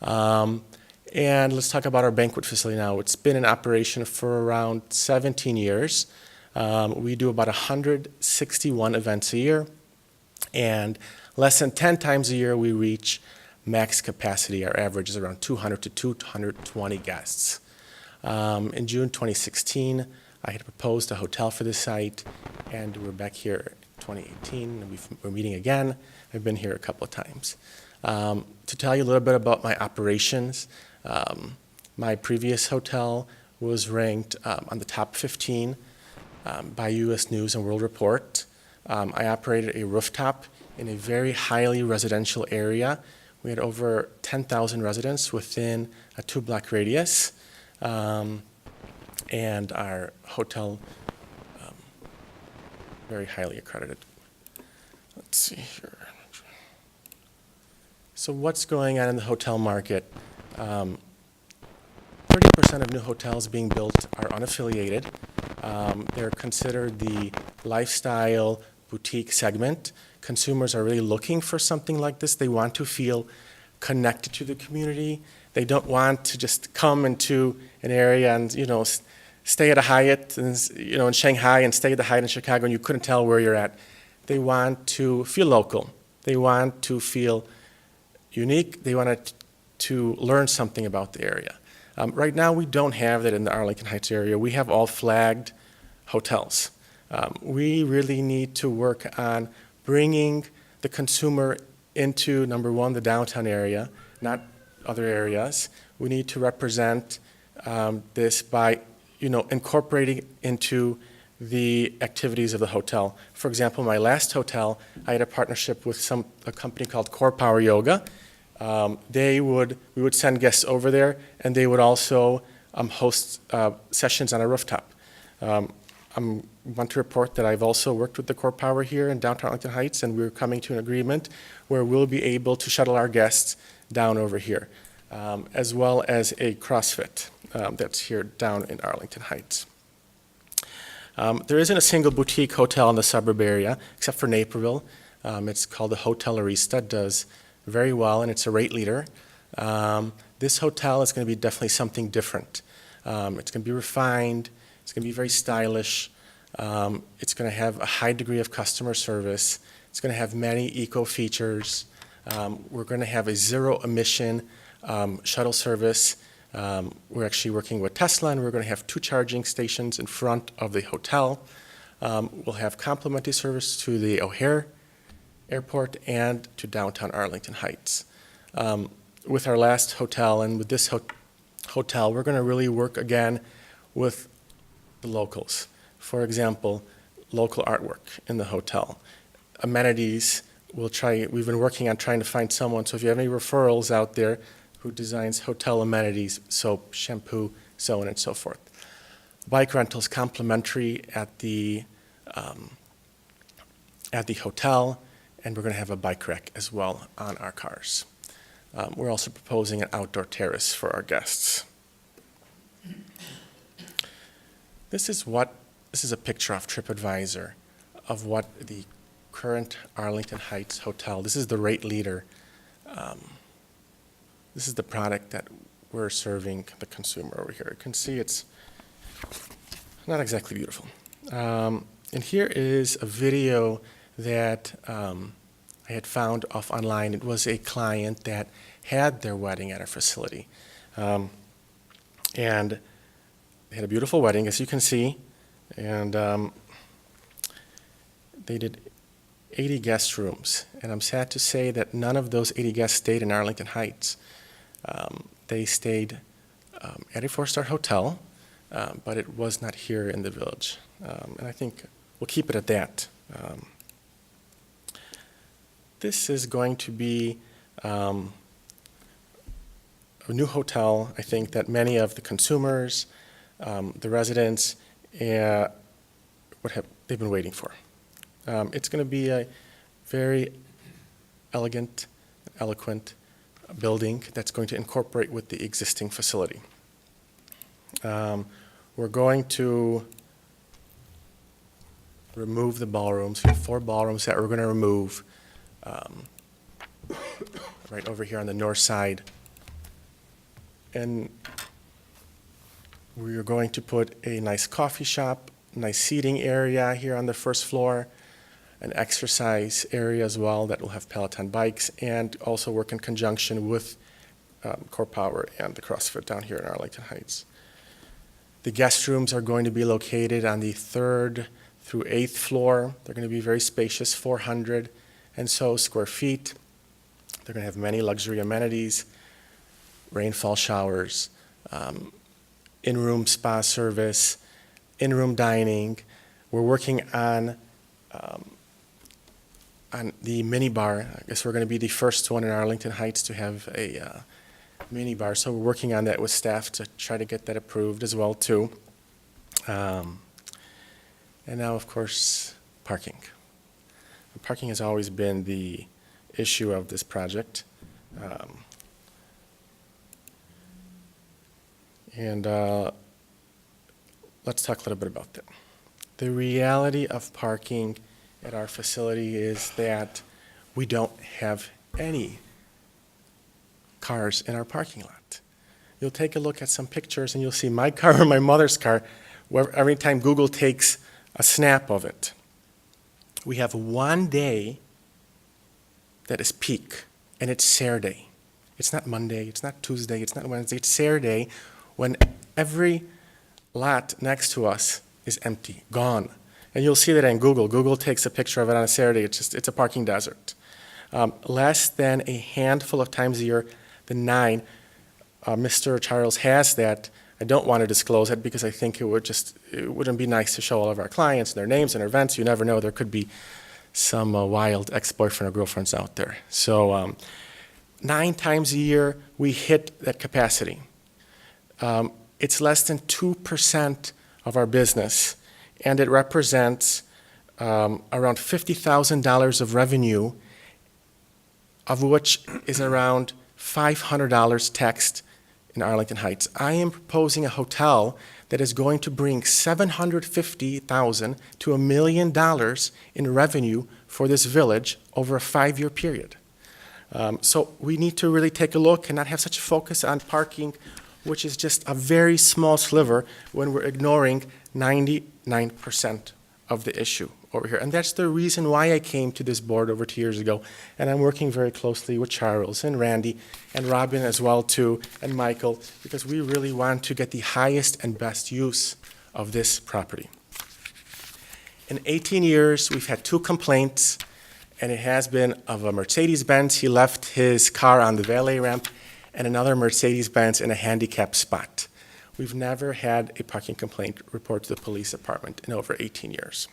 [SPEAKER 14] And let's talk about our banquet facility now. It's been in operation for around 17 years. We do about 161 events a year, and less than 10 times a year we reach max capacity. Our average is around 200 to 220 guests. In June 2016, I had proposed a hotel for this site, and we're back here in 2018, and we're meeting again. I've been here a couple of times. To tell you a little bit about my operations, my previous hotel was ranked on the top 15 by U.S. News and World Report. I operated a rooftop in a very highly residential area. We had over 10,000 residents within a 2-block radius. And our hotel, very highly accredited. Let's see here. So what's going on in the hotel market? 30% of new hotels being built are unaffiliated. They're considered the lifestyle boutique segment. Consumers are really looking for something like this. They want to feel connected to the community. They don't want to just come into an area and, stay at a Hyatt in Shanghai and stay at the Hyatt in Chicago and you couldn't tell where you're at. They want to feel local. They want to feel unique. They want to learn something about the area. Right now, we don't have that in the Arlington Heights area. We have all flagged hotels. We really need to work on bringing the consumer into, number one, the downtown area, not other areas. We need to represent this by, incorporating into the activities of the hotel. For example, my last hotel, I had a partnership with a company called Core Power Yoga. We would send guests over there, and they would also host sessions on a rooftop. I want to report that I've also worked with the Core Power here in downtown Arlington Heights, and we're coming to an agreement where we'll be able to shuttle our guests down over here, as well as a CrossFit that's here down in Arlington Heights. There isn't a single boutique hotel in the suburb area, except for Naperville. It's called the Hotel Arista. It does very well, and it's a rate leader. This hotel is going to be definitely something different. It's going to be refined. It's going to be very stylish. It's going to have a high degree of customer service. It's going to have many eco features. We're going to have a zero-emission shuttle service. We're actually working with Tesla, and we're going to have 2 charging stations in front of the hotel. We'll have complimentary service to the O'Hare Airport and to downtown Arlington Heights. With our last hotel and with this hotel, we're going to really work again with the locals. For example, local artwork in the hotel. Amenities, we've been working on trying to find someone, so if you have any referrals out there who designs hotel amenities, soap, shampoo, so on and so forth. Bike rentals complimentary at the hotel, and we're going to have a bike rack as well on our cars. We're also proposing an outdoor terrace for our guests. This is a picture off TripAdvisor of what the current Arlington Heights Hotel, this is the rate leader. This is the product that we're serving the consumer over here. You can see it's not exactly beautiful. And here is a video that I had found off online. It was a client that had their wedding at our facility. And they had a beautiful wedding, as you can see, and they did 80 guest rooms. And I'm sad to say that none of those 80 guests stayed in Arlington Heights. They stayed at a four-star hotel, but it was not here in the village. And I think we'll keep it at that. This is going to be a new hotel, I think, that many of the consumers, the residents, they've been waiting for. It's going to be a very elegant, eloquent building that's going to incorporate with the existing facility. We're going to remove the ballrooms. We have 4 ballrooms that we're going to remove right over here on the north side. And we're going to put a nice coffee shop, nice seating area here on the first floor, an exercise area as well that will have Peloton bikes, and also work in conjunction with Core Power and the CrossFit down here in Arlington Heights. The guest rooms are going to be located on the 3rd through 8th floor. They're going to be very spacious, 400 and so square feet. They're going to have many luxury amenities, rainfall showers, in-room spa service, in-room dining. We're working on the mini bar. I guess we're going to be the first one in Arlington Heights to have a mini bar, so we're working on that with staff to try to get that approved as well too. And now, of course, parking. Parking has always been the issue of this project. Let's talk a little bit about that. The reality of parking at our facility is that we don't have any cars in our parking lot. You'll take a look at some pictures and you'll see my car or my mother's car every time Google takes a snap of it. We have one day that is peak, and it's Saturday. It's not Monday, it's not Tuesday, it's not Wednesday, it's Saturday when every lot next to us is empty, gone. And you'll see that in Google. Google takes a picture of it on a Saturday. It's a parking desert. Less than a handful of times a year, the 9, Mr. Charles has that. I don't want to disclose it because I think it wouldn't be nice to show all of our clients their names and their events. You never know. There could be some wild ex-boyfriend or girlfriends out there. So 9 times a year, we hit that capacity. It's less than 2% of our business, and it represents around $50,000 of revenue, of which is around $500 taxed in Arlington Heights. I am proposing a hotel that is going to bring $750,000 to $1 million in revenue for this village over a 5-year period. So we need to really take a look and not have such a focus on parking, which is just a very small sliver when we're ignoring 99% of the issue over here. And that's the reason why I came to this board over 2 years ago. And I'm working very closely with Charles and Randy and Robin as well too, and Michael, because we really want to get the highest and best use of this property. In 18 years, we've had 2 complaints, and it has been of a Mercedes-Benz. He left his car on the valet ramp, and another Mercedes-Benz in a handicap spot. We've never had a parking complaint report to the police department in over 18 years.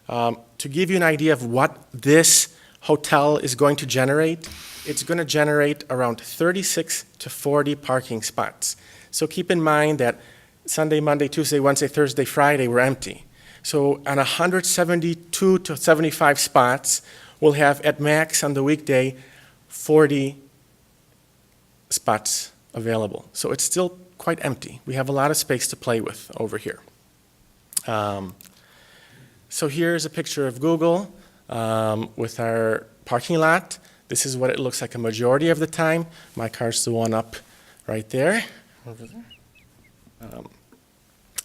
[SPEAKER 14] To give you an idea of what this hotel is going to generate, it's going to generate around 36 to 40 parking spots. So keep in mind that Sunday, Monday, Tuesday, Wednesday, Thursday, Friday, we're empty. So on 172 to 75 spots, we'll have at max on the weekday 40 spots available. So it's still quite empty. We have a lot of space to play with over here. So here's a picture of Google with our parking lot. This is what it looks like a majority of the time. My car's the one up right there.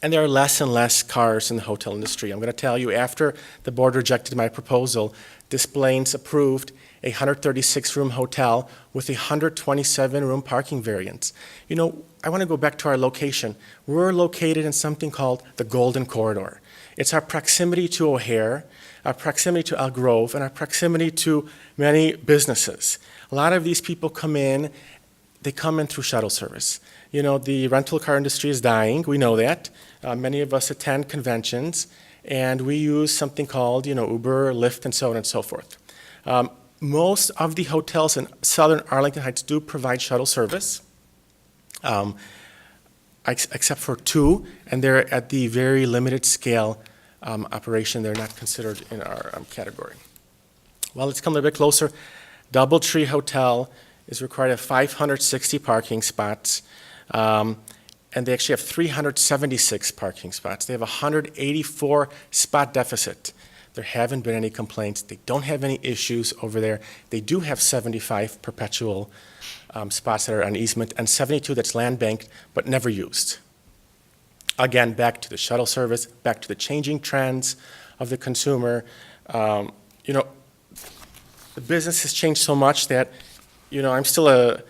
[SPEAKER 14] And there are less and less cars in the hotel industry. I'm going to tell you, after the board rejected my proposal, Des Plaines approved a 136-room hotel with a 127-room parking variance. You know, I want to go back to our location. We're located in something called the Golden Corridor. It's our proximity to O'Hare, our proximity to Elk Grove, and our proximity to many businesses. A lot of these people come in, they come in through shuttle service. You know, the rental car industry is dying, we know that. Many of us attend conventions, and we use something called, Uber, Lyft, and so on and so forth. Most of the hotels in southern Arlington Heights do provide shuttle service, except for two, and they're at the very limited scale operation. They're not considered in our category. Well, let's come a little bit closer. Doubletree Hotel is required of 560 parking spots, and they actually have 376 parking spots. They have a 184 spot deficit. There haven't been any complaints. They don't have any issues over there. They do have 75 perpetual spots that are on easement and 72 that's land banked but never used. Again, back to the shuttle service, back to the changing trends of the consumer. The business has changed so much that, I'm still a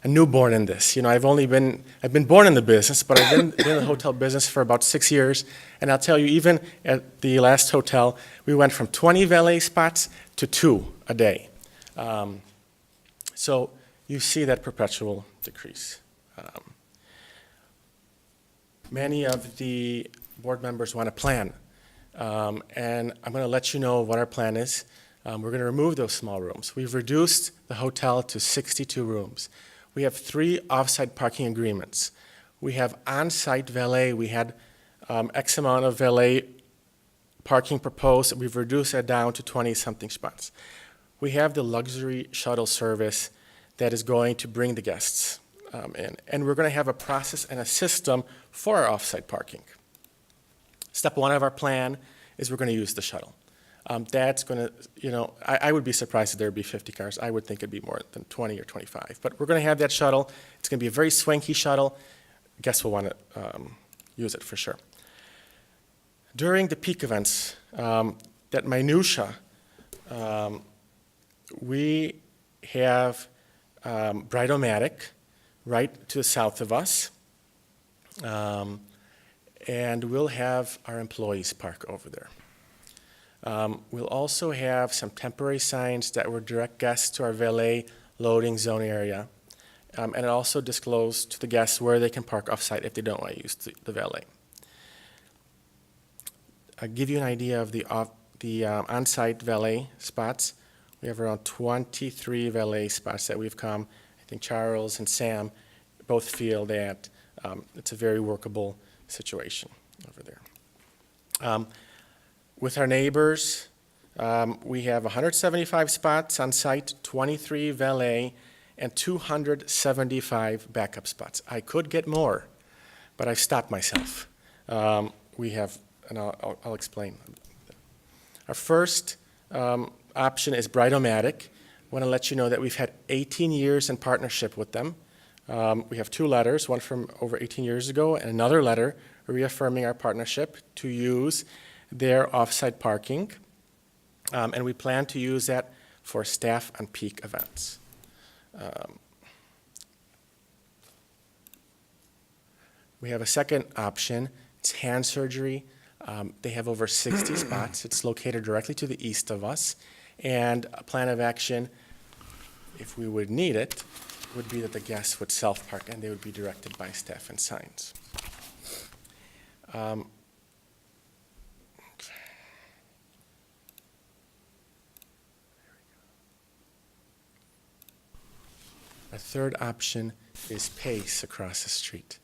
[SPEAKER 14] newborn in this. I've been born in the business, but I've been in the hotel business for about 6 years. And I'll tell you, even at the last hotel, we went from 20 valet spots to 2 a day. So you see that perpetual decrease. Many of the board members want a plan. And I'm going to let you know what our plan is. We're going to remove those small rooms. We've reduced the hotel to 62 rooms. We have 3 off-site parking agreements. We have on-site valet. We had X amount of valet parking proposed. We've reduced that down to 20-something spots. We have the luxury shuttle service that is going to bring the guests in. And we're going to have a process and a system for our off-site parking. Step 1 of our plan is we're going to use the shuttle. That's going to, I would be surprised if there would be 50 cars. I would think it'd be more than 20 or 25. But we're going to have that shuttle. It's going to be a very swanky shuttle. Guests will want to use it for sure. During the peak events, that minutia, we have Bride-O-Matic right to the south of us. And we'll have our employees park over there. We'll also have some temporary signs that will direct guests to our valet loading zone area. And it also disclose to the guests where they can park off-site if they don't want to use the valet. I'll give you an idea of the on-site valet spots. We have around 23 valet spots that we've come. I think Charles and Sam both feel that it's a very workable situation over there. With our neighbors, we have 175 spots on site, 23 valet, and 275 backup spots. I could get more, but I've stopped myself. We have, and I'll explain. Our first option is Bride-O-Matic. I want to let you know that we've had 18 years in partnership with them. We have 2 letters, one from over 18 years ago and another letter reaffirming our partnership to use their off-site parking. And we plan to use that for staff on peak events. We have a second option. It's hand surgery. They have over 60 spots. It's located directly to the east of us. And a plan of action, if we would need it, would be that the guests would self-park and they would be directed by staff and signs. A third option is Pace across the street.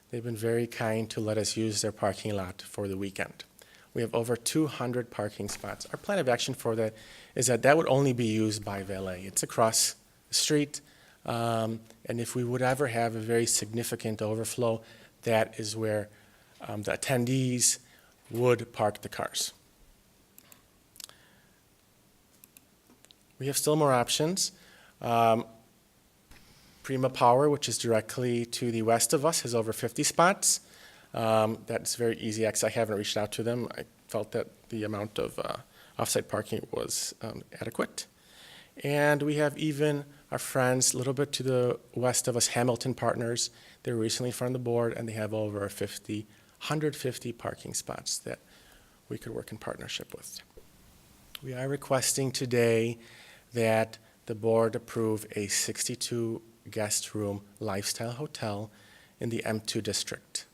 [SPEAKER 14] They've been very kind to let us use their parking lot for the weekend. We have over 200 parking spots. Our plan of action for that is that that would only be used by valet. It's across the street, and if we would ever have a very significant overflow, that is where the attendees would park the cars. We have still more options. Prima Power, which is directly to the west of us, has over 50 spots. That's very easy access. I haven't reached out to them. I felt that the amount of off-site parking was adequate. And we have even our friends a little bit to the west of us, Hamilton Partners. They were recently in front of the board, and they have over 150 parking spots that we could work in partnership with. We are requesting today that the board approve a 62 guest room lifestyle hotel in the M2 district,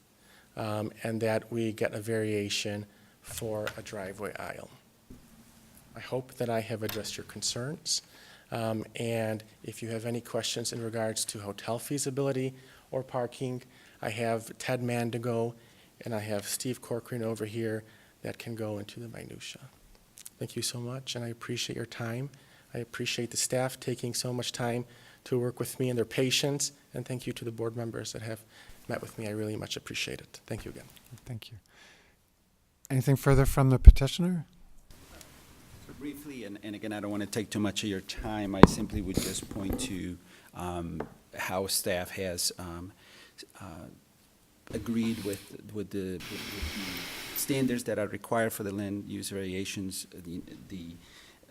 [SPEAKER 14] and that we get a variation for a driveway aisle. I hope that I have addressed your concerns, and if you have any questions in regards to hotel feasibility or parking, I have Ted Mandigo and I have Steve Corcoran over here that can go into the minutia. Thank you so much, and I appreciate your time. I appreciate the staff taking so much time to work with me and their patience, and thank you to the board members that have met with me. I really much appreciate it. Thank you again.
[SPEAKER 1] Thank you. Anything further from the petitioner?
[SPEAKER 13] So briefly, and again, I don't want to take too much of your time, I simply would just point to how staff has agreed with the standards that are required for the land use variations.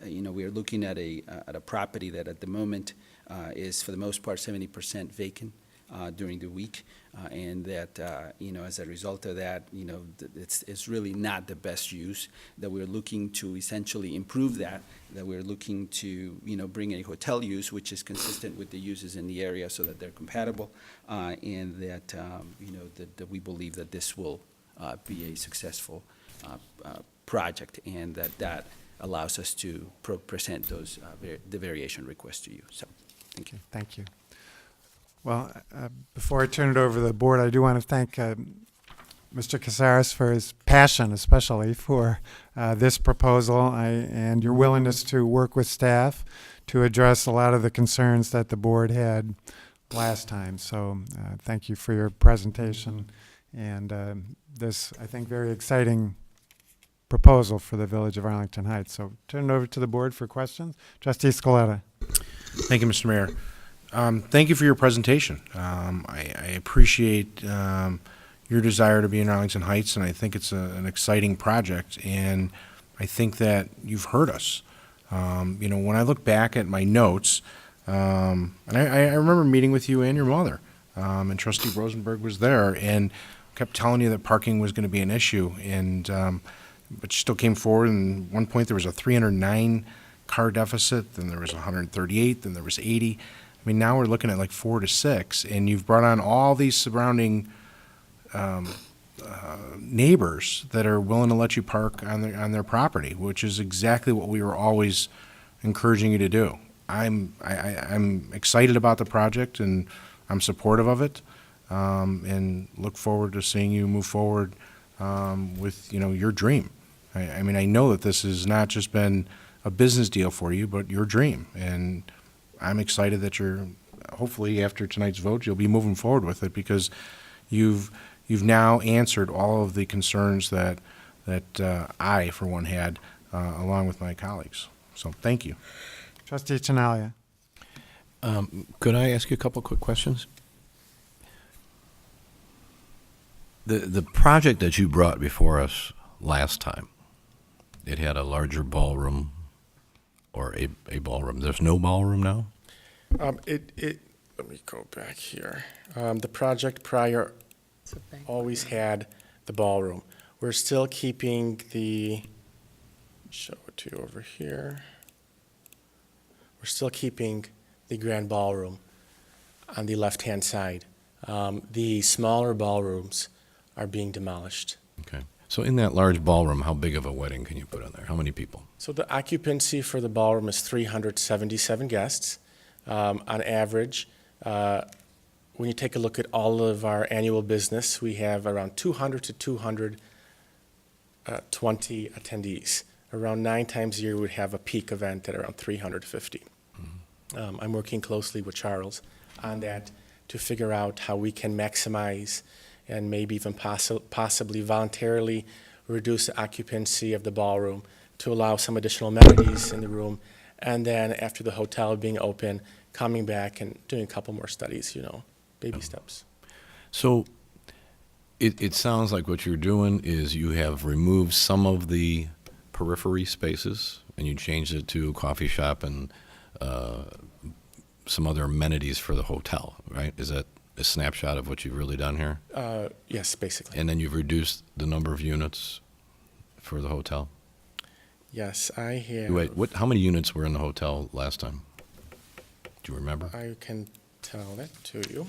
[SPEAKER 13] We are looking at a property that at the moment is for the most part 70% vacant during the week, and that as a result of that, it's really not the best use. That we're looking to essentially improve that. That we're looking to bring a hotel use which is consistent with the uses in the area, so that they're compatible, and that that we believe that this will be a successful project, and that allows us to present those the variation requests to you. So, thank you.
[SPEAKER 1] Thank you. Well, before I turn it over to the board, I do want to thank Mr. Casares for his passion, especially for this proposal, and your willingness to work with staff to address a lot of the concerns that the board had last time. So thank you for your presentation and this, I think, very exciting proposal for the Village of Arlington Heights. So turn it over to the board for questions. Trustee Scaletta.
[SPEAKER 8] Thank you, Mr. Mayor. Thank you for your presentation. I appreciate your desire to be in Arlington Heights, and I think it's an exciting project, and I think that you've heard us. When I look back at my notes, and I remember meeting with you and your mother, and Trustee Rosenberg was there, and kept telling you that parking was going to be an issue, and but you still came forward, and at one point there was a 309 car deficit, then there was 138, then there was 80. I mean, now we're looking at like 4 to 6, and you've brought on all these surrounding neighbors that are willing to let you park on their property, which is exactly what we were always encouraging you to do. I'm excited about the project, and I'm supportive of it, and look forward to seeing you move forward with your dream. I mean, I know that this has not just been a business deal for you, but your dream, and I'm excited that hopefully after tonight's vote, you'll be moving forward with it, because you've now answered all of the concerns that I, for one, had, along with my colleagues. So thank you.
[SPEAKER 1] Trustee Tinaglia.
[SPEAKER 9] Could I ask you a couple quick questions? The project that you brought before us last time, it had a larger ballroom, or a ballroom. There's no ballroom now?
[SPEAKER 14] Let me go back here. The project prior always had the ballroom. We're still keeping show it to you over here. We're still keeping the grand ballroom on the left-hand side. The smaller ballrooms are being demolished.
[SPEAKER 9] Okay. So in that large ballroom, how big of a wedding can you put in there? How many people?
[SPEAKER 14] So the occupancy for the ballroom is 377 guests. On average, when you take a look at all of our annual business, we have around 200 to 220 attendees. Around 9 times a year, we would have a peak event at around 350. Mm-hmm. I'm working closely with Charles on that to figure out how we can maximize and maybe even possibly voluntarily reduce the occupancy of the ballroom to allow some additional amenities in the room. And then after the hotel being open, coming back and doing a couple more studies, baby steps.
[SPEAKER 9] So It sounds like what you're doing is you have removed some of the periphery spaces and you changed it to a coffee shop and some other amenities for the hotel, right? Is that a snapshot of what you've really done here?
[SPEAKER 14] Yes, basically.
[SPEAKER 9] And then you've reduced the number of units for the hotel?
[SPEAKER 14] Yes, I have.
[SPEAKER 9] Wait, how many units were in the hotel last time? Do you remember?
[SPEAKER 14] I can tell that to you.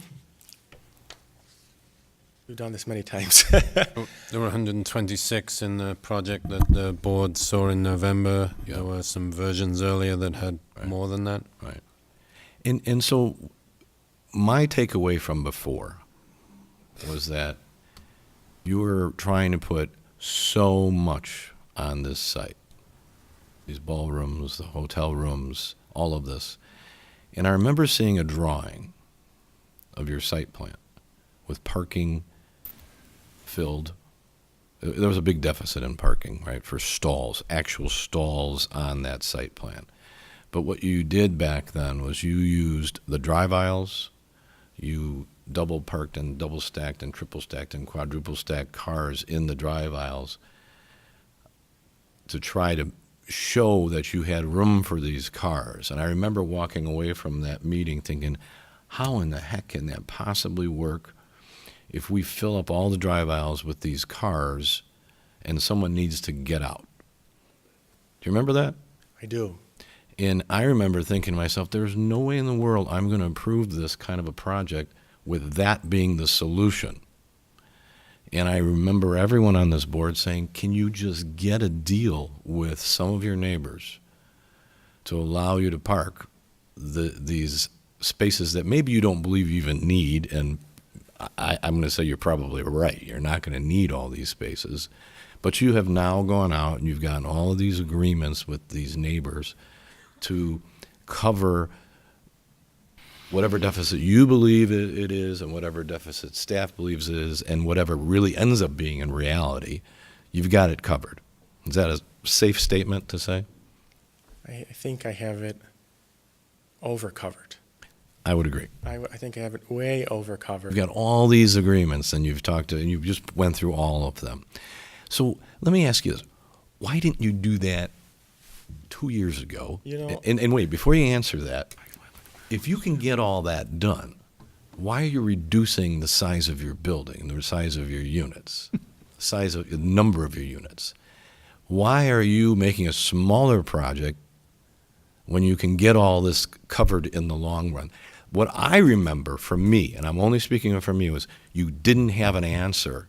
[SPEAKER 14] We've done this many times.
[SPEAKER 15] There were 126 in the project that the board saw in November.
[SPEAKER 9] Yeah.
[SPEAKER 15] There were some versions earlier that had more than that.
[SPEAKER 9] Right. And so my takeaway from before was that you were trying to put so much on this site. These ballrooms, the hotel rooms, all of this. And I remember seeing a drawing of your site plan with parking filled. There was a big deficit in parking, right, for stalls, actual stalls on that site plan. But what you did back then was you used the drive aisles, you double parked and double stacked and triple stacked and quadruple stacked cars in the drive aisles to try to show that you had room for these cars. And I remember walking away from that meeting thinking, how in the heck can that possibly work if we fill up all the drive aisles with these cars and someone needs to get out? Do you remember that?
[SPEAKER 14] I do.
[SPEAKER 9] And I remember thinking to myself, there's no way in the world I'm going to approve this kind of a project with that being the solution. And I remember everyone on this board saying, can you just get a deal with some of your neighbors to allow you to park these spaces that maybe you don't believe you even need? And I'm going to say you're probably right. You're not going to need all these spaces. But you have now gone out and you've gotten all of these agreements with these neighbors to cover whatever deficit you believe it is and whatever deficit staff believes it is and whatever really ends up being in reality, you've got it covered. Is that a safe statement to say?
[SPEAKER 14] I think I have it over-covered.
[SPEAKER 9] I would agree.
[SPEAKER 14] I think I have it way over-covered.
[SPEAKER 9] You've got all these agreements and you've talked to, and you've just went through all of them. So let me ask you this. Why didn't you do that 2 years ago?
[SPEAKER 14] You know,
[SPEAKER 9] and wait, before you answer that, if you can get all that done, why are you reducing the size of your building, the size of your units, the number of your units? Why are you making a smaller project when you can get all this covered in the long run? What I remember from me, and I'm only speaking for me, was you didn't have an answer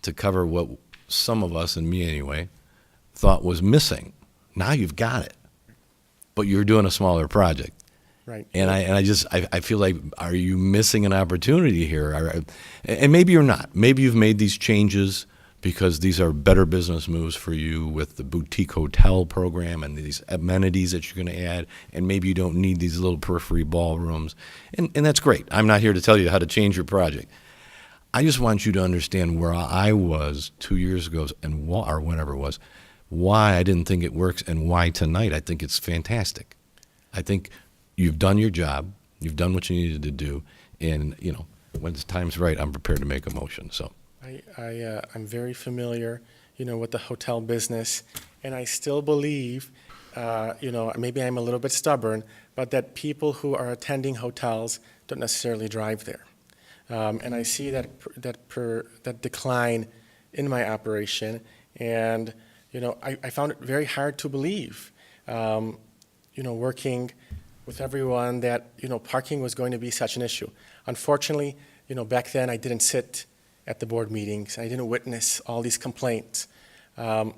[SPEAKER 9] to cover what some of us, and me anyway, thought was missing. Now you've got it, but you're doing a smaller project.
[SPEAKER 14] Right.
[SPEAKER 9] And I feel like, are you missing an opportunity here? And maybe you're not. Maybe you've made these changes because these are better business moves for you with the boutique hotel program and these amenities that you're going to add, and maybe you don't need these little periphery ballrooms. And that's great. I'm not here to tell you how to change your project. I just want you to understand where I was 2 years ago or whenever it was, why I didn't think it works and why tonight I think it's fantastic. I think you've done your job, you've done what you needed to do, and when the time's right, I'm prepared to make a motion. So
[SPEAKER 14] I'm very familiar, with the hotel business, and I still believe, maybe I'm a little bit stubborn, but that people who are attending hotels don't necessarily drive there, and I see that decline in my operation, and I found it very hard to believe, working with everyone that, parking was going to be such an issue. Unfortunately, back then I didn't sit at the board meetings. I didn't witness all these complaints. I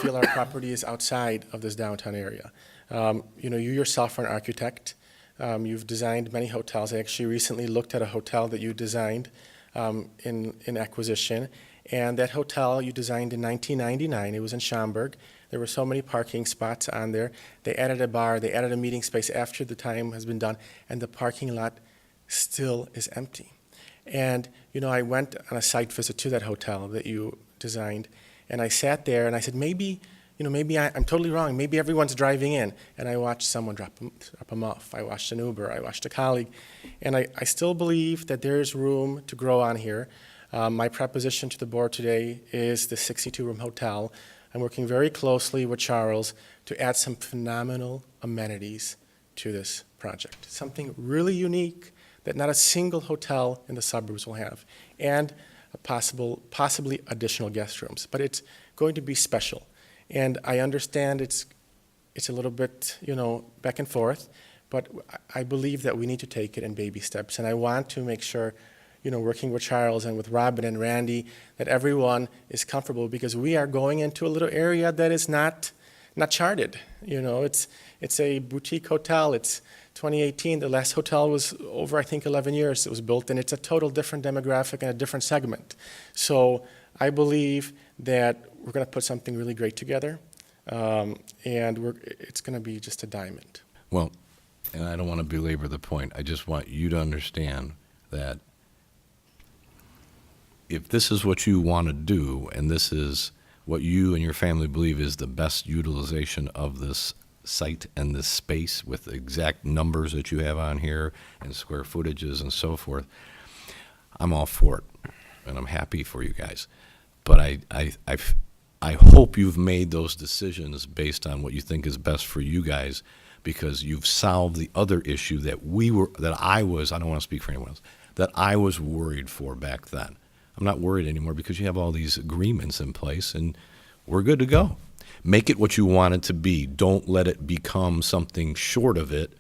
[SPEAKER 14] feel our property is outside of this downtown area. You yourself are an architect. You've designed many hotels. I actually recently looked at a hotel that you designed in acquisition. And that hotel you designed in 1999. It was in Schaumburg. There were so many parking spots on there. They added a bar, they added a meeting space after the time has been done, and the parking lot still is empty. And, I went on a site visit to that hotel that you designed, and I sat there and I said, maybe I'm totally wrong. Maybe everyone's driving in. And I watched someone drop them off. I watched an Uber. I watched a colleague. And I still believe that there's room to grow on here. My proposition to the board today is the 62-room hotel. I'm working very closely with Charles to add some phenomenal amenities to this project. Something really unique that not a single hotel in the suburbs will have, and possibly additional guest rooms. But it's going to be special. And I understand it's a little bit, back and forth, but I believe that we need to take it in baby steps. And I want to make sure, working with Charles and with Robin and Randy, that everyone is comfortable, because we are going into a little area that is not charted. It's a boutique hotel. It's 2018. The last hotel was over, I think, 11 years it was built, and it's a total different demographic and a different segment. So I believe that we're going to put something really great together, and it's going to be just a diamond.
[SPEAKER 9] Well, and I don't want to belabor the point. I just want you to understand that if this is what you want to do, and this is what you and your family believe is the best utilization of this site and this space with the exact numbers that you have on here and square footages and so forth, I'm all for it, and I'm happy for you guys. But I hope you've made those decisions based on what you think is best for you guys, because you've solved the other issue that I don't want to speak for anyone else, that I was worried for back then. I'm not worried anymore because you have all these agreements in place and we're good to go. Make it what you want it to be. Don't let it become something short of it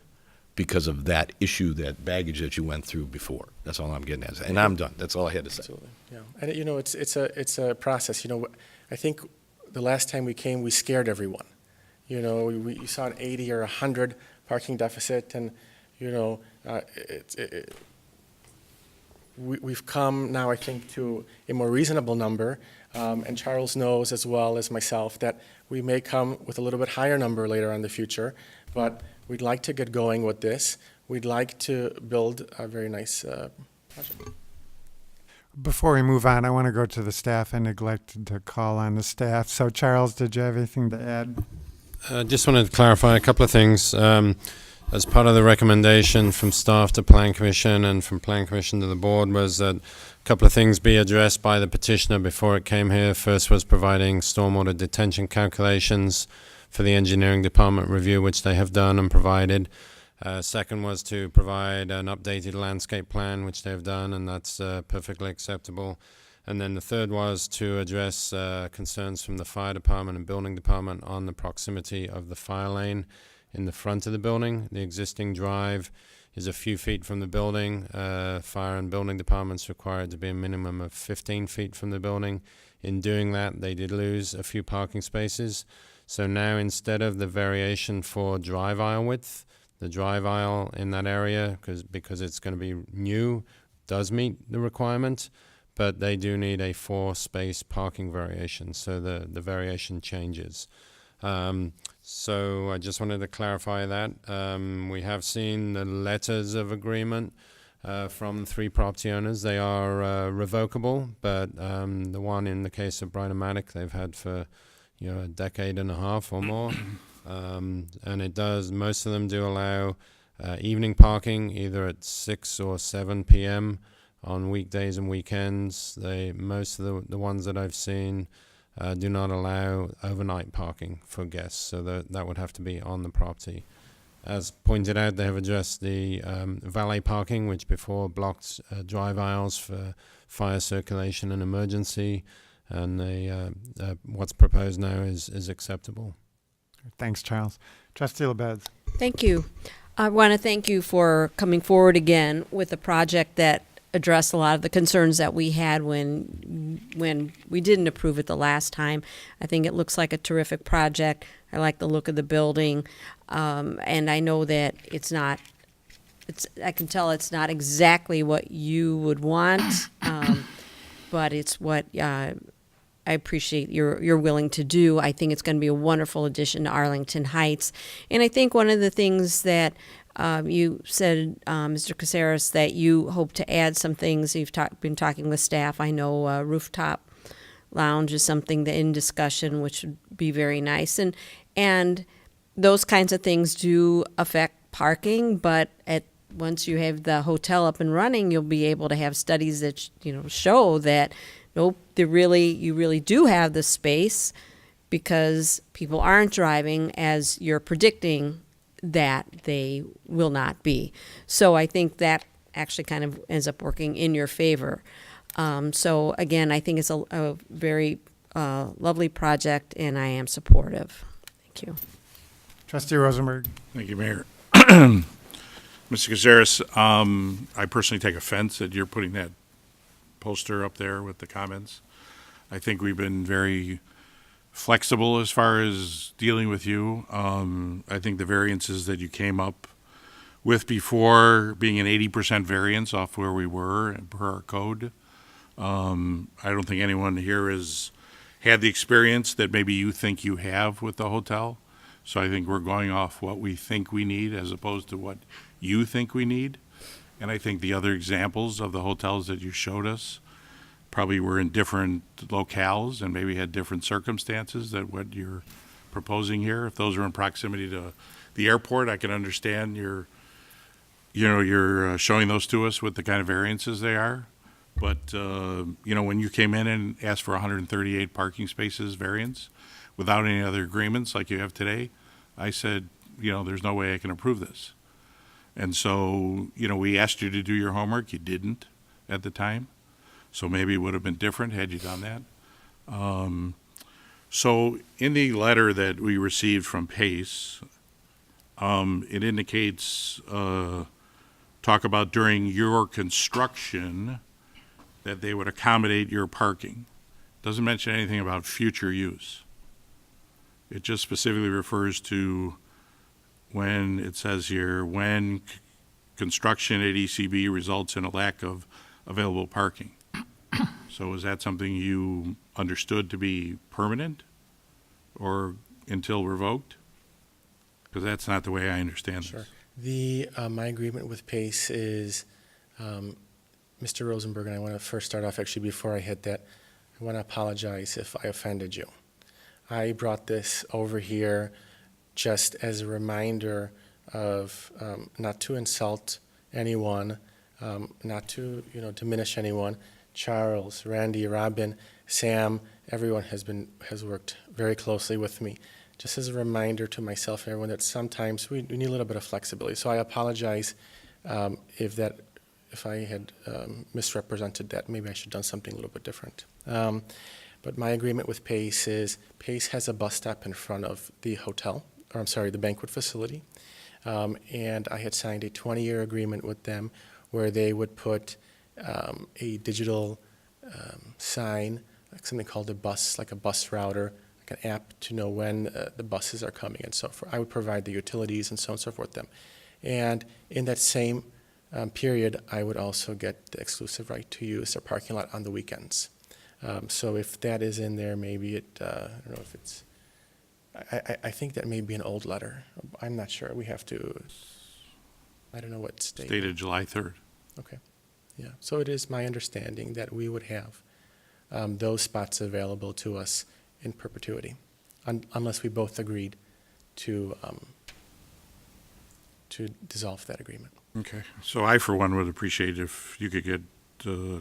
[SPEAKER 9] because of that issue, that baggage that you went through before. That's all I'm getting at. And I'm done. That's all I had to say.
[SPEAKER 14] Absolutely. Yeah. And it's a process. I think the last time we came, we scared everyone. You saw an 80 or 100 parking deficit, and we've come now, I think, to a more reasonable number. And Charles knows as well as myself that we may come with a little bit higher number later on in the future, but we'd like to get going with this. We'd like to build a very nice project.
[SPEAKER 1] Before we move on, I want to go to the staff. I neglected to call on the staff. So, Charles, did you have anything to add?
[SPEAKER 15] Just wanted to clarify a couple of things. As part of the recommendation from staff to Plan Commission and from Plan Commission to the board was that a couple of things be addressed by the petitioner before it came here. First was providing stormwater detention calculations for the engineering department review, which they have done and provided. Second was to provide an updated landscape plan, which they have done, and that's perfectly acceptable. And then the third was to address concerns from the fire department and building department on the proximity of the fire lane in the front of the building. The existing drive is a few feet from the building. Fire and building departments required to be a minimum of 15 feet from the building. In doing that, they did lose a few parking spaces. So now, instead of the variation for drive aisle width, the drive aisle in that area, because it's going to be new, does meet the requirement, but they do need a 4-space parking variation, so the variation changes. So I just wanted to clarify that. We have seen the letters of agreement from 3 property owners. They are revocable, but the one in the case of Brightomatic they've had for a decade and a half or more. And most of them do allow evening parking either at 6 or 7 p.m. on weekdays and weekends. Most of the ones that I've seen do not allow overnight parking for guests, so that would have to be on the property. As pointed out, they have addressed the valet parking, which before blocked drive aisles for fire circulation and emergency, and what's proposed now is acceptable.
[SPEAKER 1] Thanks, Charles. Trustee LaBedz.
[SPEAKER 12] Thank you. I want to thank you for coming forward again with a project that addressed a lot of the concerns that we had when we didn't approve it the last time. I think it looks like a terrific project. I like the look of the building, and I know that I can tell it's not exactly what you would want, but it's what I appreciate you're willing to do. I think it's going to be a wonderful addition to Arlington Heights. And I think one of the things that you said, Mr. Caceres, that you hope to add some things. You've been talking with staff. I know rooftop lounge is something that in discussion, which would be very nice. And those kinds of things do affect parking, but at once you have the hotel up and running, you'll be able to have studies that, show that, nope, you really do have the space because people aren't driving as you're predicting that they will not be. So I think that actually kind of ends up working in your favor. So again, I think it's a very lovely project, and I am supportive. Thank you.
[SPEAKER 1] Trustee Rosenberg.
[SPEAKER 3] Thank you, Mayor. Mr. Cazares, I personally take offense that you're putting that poster up there with the comments. I think we've been very flexible as far as dealing with you. I think the variances that you came up with before being an 80% variance off where we were per our code, I don't think anyone here has had the experience that maybe you think you have with the hotel. So I think we're going off what we think we need as opposed to what you think we need. And I think the other examples of the hotels that you showed us probably were in different locales and maybe had different circumstances than what you're proposing here. If those are in proximity to the airport, I can understand you're showing those to us with the kind of variances they are. But, when you came in and asked for 138 parking spaces variance without any other agreements like you have today, I said, there's no way I can approve this. And so, we asked you to do your homework. You didn't at the time. So maybe it would have been different had you done that. So in the letter that we received from Pace, it indicates, talk about during your construction that they would accommodate your parking. Doesn't mention anything about future use. It just specifically refers to when it says here, when construction at ECB results in a lack of available parking. So is that something you understood to be permanent or until revoked? Because that's not the way I understand
[SPEAKER 14] Sure.
[SPEAKER 3] this.
[SPEAKER 14] My agreement with Pace is, Mr. Rosenberg, and I want to first start off, actually, before I hit that, I want to apologize if I offended you. I brought this over here just as a reminder of not to insult anyone, not to diminish anyone. Charles, Randy, Robin, Sam, everyone has worked very closely with me. Just as a reminder to myself and everyone that sometimes we need a little bit of flexibility. So I apologize if I had misrepresented that. Maybe I should have done something a little bit different. But my agreement with Pace is Pace has a bus stop in front of the hotel, or I'm sorry, the banquet facility. And I had signed a 20-year agreement with them where they would put a digital sign, like something called a bus, like a bus router, like an app to know when the buses are coming and so forth. I would provide the utilities and so on and so forth them. And in that same period, I would also get the exclusive right to use their parking lot on the weekends. So if that is in there, maybe I don't know if it's, I think that may be an old letter. I'm not sure. We have to, I don't know what state.
[SPEAKER 3] Dated July 3rd.
[SPEAKER 14] Okay. Yeah. So it is my understanding that we would have those spots available to us in perpetuity, unless we both agreed to dissolve that agreement.
[SPEAKER 3] Okay. So I, for one, would appreciate if you could get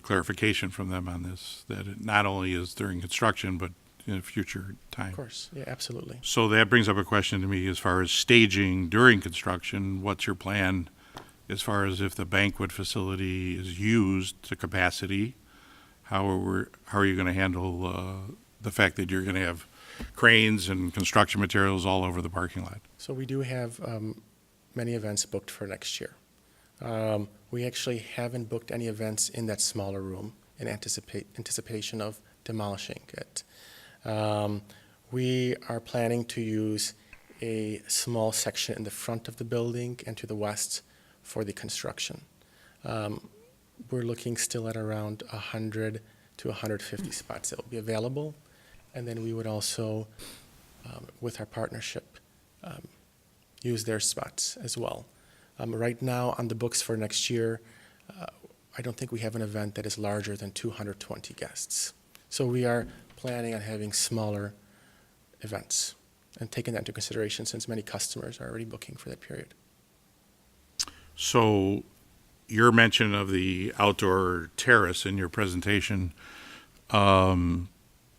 [SPEAKER 3] clarification from them on this, that it not only is during construction, but in a future time.
[SPEAKER 14] Of course. Yeah, absolutely.
[SPEAKER 3] So that brings up a question to me as far as staging during construction. What's your plan as far as if the banquet facility is used to capacity? How are you going to handle the fact that you're going to have cranes and construction materials all over the parking lot?
[SPEAKER 14] So we do have many events booked for next year. We actually haven't booked any events in that smaller room in anticipation of demolishing it. We are planning to use a small section in the front of the building and to the west for the construction. We're looking still at around 100 to 150 spots that will be available. And then we would also, with our partnership, use their spots as well. Right now on the books for next year, I don't think we have an event that is larger than 220 guests. So we are planning on having smaller events and taking that into consideration since many customers are already booking for that period.
[SPEAKER 3] So your mention of the outdoor terrace in your presentation,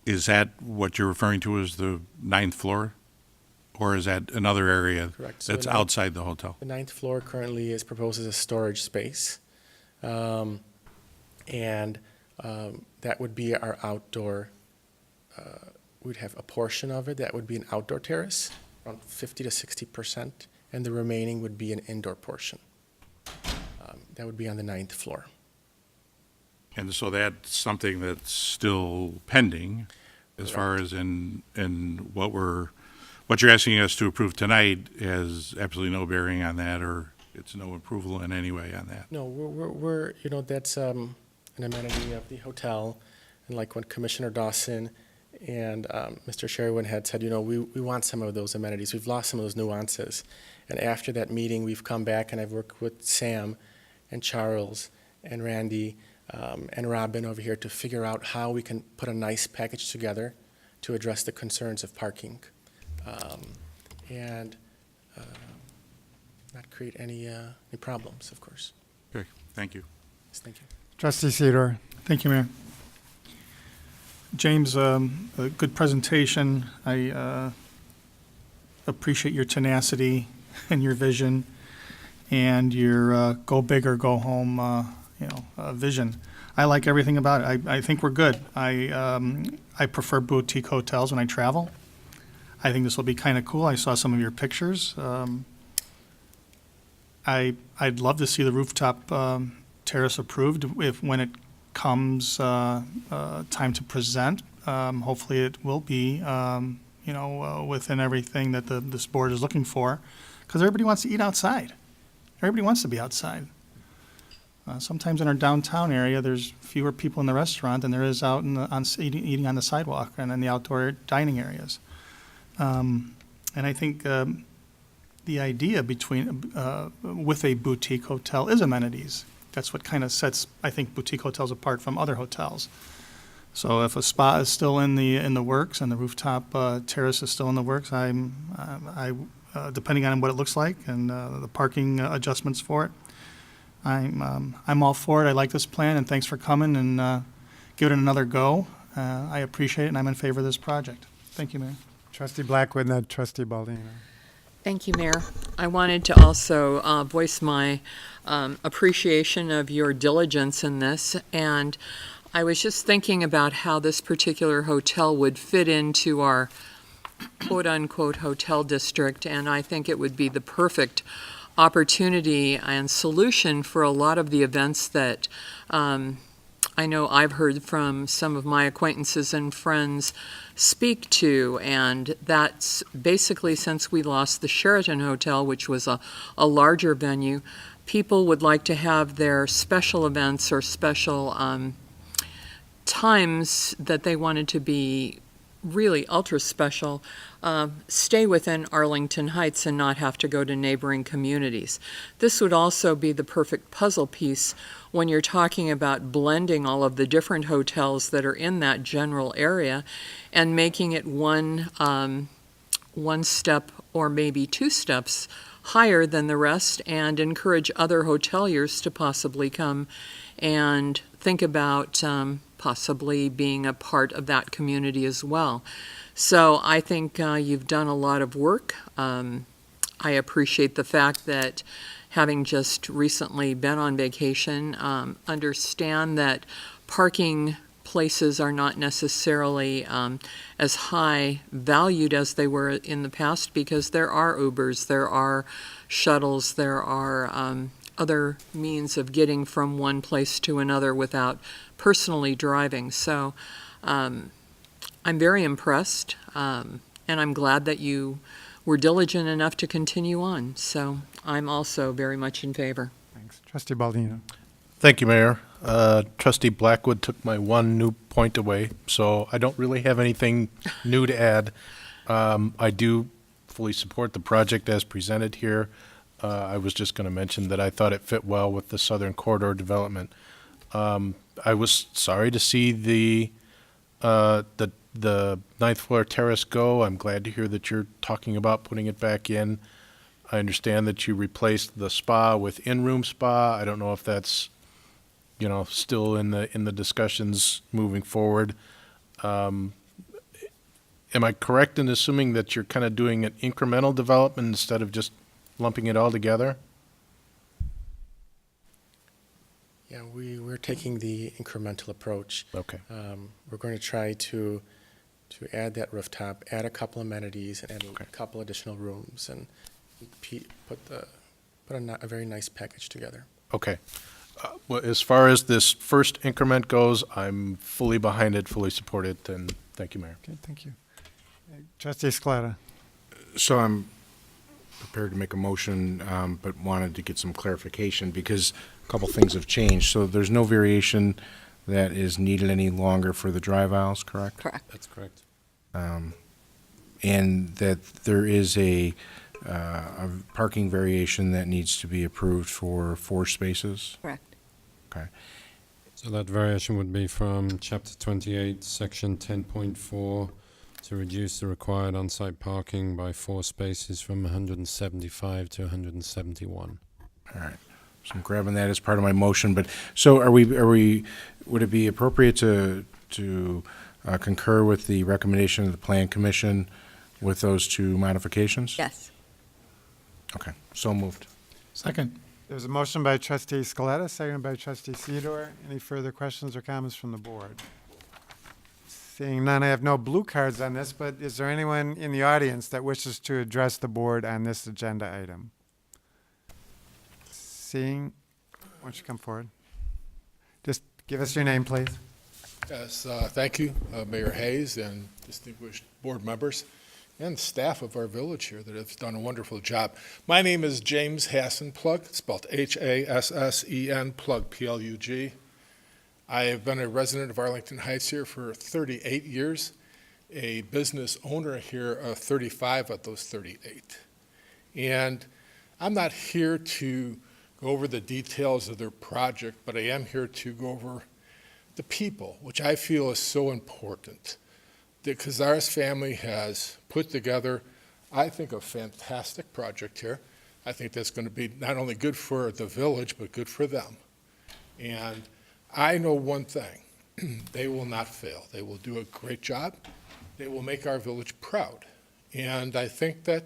[SPEAKER 3] is that what you're referring to as the 9th floor? Or is that another area
[SPEAKER 14] Correct. So
[SPEAKER 3] that's
[SPEAKER 14] the ninth-
[SPEAKER 3] outside the hotel?
[SPEAKER 14] The 9th floor currently is proposed as a storage space. And that would be our outdoor, we'd have a portion of it that would be an outdoor terrace, around 50 to 60%, and the remaining would be an indoor portion. That would be on the 9th floor.
[SPEAKER 3] And so that's something that's still pending as far as in what you're asking us to approve tonight has absolutely no bearing on that, or it's no approval in any way on that.
[SPEAKER 14] No, we're that's an amenity of the hotel, and like when Commissioner Dawson and Mr. Sherwin had said, we want some of those amenities. We've lost some of those nuances. And after that meeting, we've come back and I've worked with Sam and Charles and Randy and Robin over here to figure out how we can put a nice package together to address the concerns of parking and not create any problems, of course.
[SPEAKER 3] Okay, thank you.
[SPEAKER 14] Yes, thank you.
[SPEAKER 1] Trustee Sidor.
[SPEAKER 5] Thank you, Mayor. James, a good presentation. I appreciate your tenacity and your vision and your go big or go home, vision. I like everything about it. I think we're good. I prefer boutique hotels when I travel. I think this will be kind of cool. I saw some of your pictures. I'd love to see the rooftop terrace approved when it comes time to present. Hopefully it will be, within everything that this board is looking for, because everybody wants to eat outside. Everybody wants to be outside. Sometimes in our downtown area, there's fewer people in the restaurant than there is out eating on the sidewalk and in the outdoor dining areas. And I think the idea with a boutique hotel is amenities. That's what kind of sets, I think, boutique hotels apart from other hotels. So if a spa is still in the works and the rooftop terrace is still in the works, depending on what it looks like and the parking adjustments for it, I'm all for it. I like this plan, and thanks for coming and giving it another go. I appreciate it, and I'm in favor of this project. Thank you, Mayor.
[SPEAKER 1] Trustee Blackwood and then Trustee Baldino.
[SPEAKER 4] Thank you, Mayor. I wanted to also voice my appreciation of your diligence in this, and I was just thinking about how this particular hotel would fit into our quote-unquote hotel district, and I think it would be the perfect opportunity and solution for a lot of the events that I know I've heard from some of my acquaintances and friends speak to, and that's basically since we lost the Sheraton Hotel, which was a larger venue, people would like to have their special events or special times that they wanted to be really ultra special, stay within Arlington Heights and not have to go to neighboring communities. This would also be the perfect puzzle piece when you're talking about blending all of the different hotels that are in that general area and making it one step or maybe 2 steps higher than the rest, and encourage other hoteliers to possibly come and think about possibly being a part of that community as well. So I think you've done a lot of work. I appreciate the fact that, having just recently been on vacation, understand that parking places are not necessarily as high valued as they were in the past, because there are Ubers, there are shuttles, there are other means of getting from one place to another without personally driving. So I'm very impressed, and I'm glad that you were diligent enough to continue on. So I'm also very much in favor.
[SPEAKER 1] Thanks. Trustee Baldino.
[SPEAKER 6] Thank you, Mayor. Trustee Blackwood took my one new point away, so I don't really have anything new to add. I do fully support the project as presented here. I was just going to mention that I thought it fit well with the Southern Corridor development. I was sorry to see the 9th floor terrace go. I'm glad to hear that you're talking about putting it back in.
[SPEAKER 8] I understand that you replaced the spa with in-room spa. I don't know if that's, still in the discussions moving forward. Am I correct in assuming that you're kind of doing an incremental development instead of just lumping it all together?
[SPEAKER 14] Yeah, we're taking the incremental approach.
[SPEAKER 8] Okay.
[SPEAKER 14] We're going to try to add that rooftop, add a couple amenities, and add a couple additional rooms, and put a very nice package together.
[SPEAKER 8] Okay. Well, as far as this first increment goes, I'm fully behind it, fully support it, and thank you, Mayor.
[SPEAKER 1] Okay, thank you. Trustee Scaletta.
[SPEAKER 8] So I'm prepared to make a motion, but wanted to get some clarification because a couple things have changed. So there's no variation that is needed any longer for the drive aisles, correct?
[SPEAKER 4] Correct.
[SPEAKER 15] That's correct.
[SPEAKER 8] And that there is a parking variation that needs to be approved for 4 spaces?
[SPEAKER 4] Correct.
[SPEAKER 8] Okay.
[SPEAKER 15] So that variation would be from Chapter 28, Section 10.4, to reduce the required on-site parking by 4 spaces from 175 to 171.
[SPEAKER 8] All right. So I'm grabbing that as part of my motion. But so would it be appropriate to concur with the recommendation of the Plan Commission with those 2 modifications?
[SPEAKER 4] Yes.
[SPEAKER 8] Okay. So moved.
[SPEAKER 5] Second.
[SPEAKER 1] There's a motion by Trustee Scaletta, seconded by Trustee Sidor. Any further questions or comments from the board? Seeing none, I have no blue cards on this, but is there anyone in the audience that wishes to address the board on this agenda item? Seeing, why don't you come forward? Just give us your name, please.
[SPEAKER 16] Yes, thank you, Mayor Hayes and distinguished board members and staff of our village here that have done a wonderful job. My name is James Hassan Plug, spelled Hassen Plug, Plug. I have been a resident of Arlington Heights here for 38 years, a business owner here of 35 of those 38. And I'm not here to go over the details of their project, but I am here to go over the people, which I feel is so important. The Cazares family has put together, I think, a fantastic project here. I think that's going to be not only good for the village, but good for them. And I know one thing, they will not fail. They will do a great job. They will make our village proud. And I think that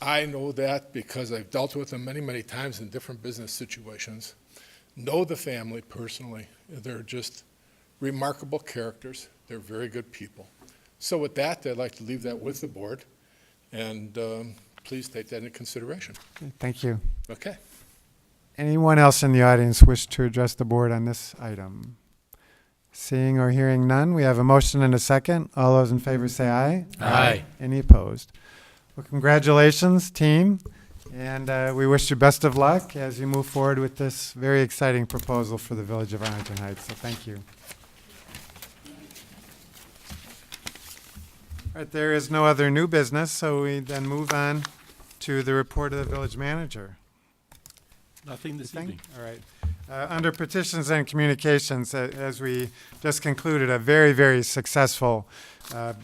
[SPEAKER 16] I know that because I've dealt with them many, many times in different business situations, know the family personally. They're just remarkable characters. They're very good people. So with that, I'd like to leave that with the board, and please take that into consideration.
[SPEAKER 1] Okay, thank you.
[SPEAKER 16] Okay.
[SPEAKER 1] Anyone else in the audience wish to address the board on this item? Seeing or hearing none, we have a motion and a second. All those in favor say aye.
[SPEAKER 15] Aye.
[SPEAKER 1] Any opposed? Well, congratulations, team, and we wish you best of luck as you move forward with this very exciting proposal for the Village of Arlington Heights, so thank you. All right, there is no other new business, so we then move on to the report of the village manager.
[SPEAKER 6] Nothing this evening.
[SPEAKER 1] All right. Under petitions and communications, as we just concluded, a very, very successful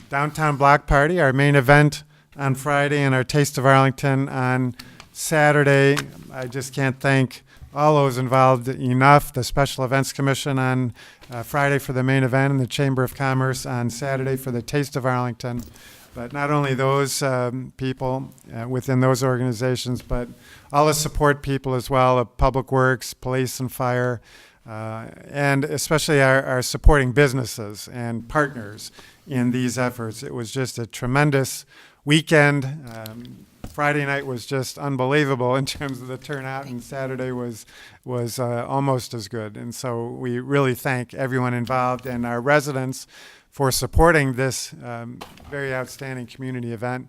[SPEAKER 1] downtown block party, our main event on Friday and our Taste of Arlington on Saturday. I just can't thank all those involved enough, the Special Events Commission on Friday for the main event and the Chamber of Commerce on Saturday for the Taste of Arlington. But not only those people within those organizations, but all the support people as well of Public Works, Police and Fire, and especially our supporting businesses and partners in these efforts. It was just a tremendous weekend. Friday night was just unbelievable in terms of the turnout, and Saturday was almost as good. And so we really thank everyone involved and our residents for supporting this very outstanding community event.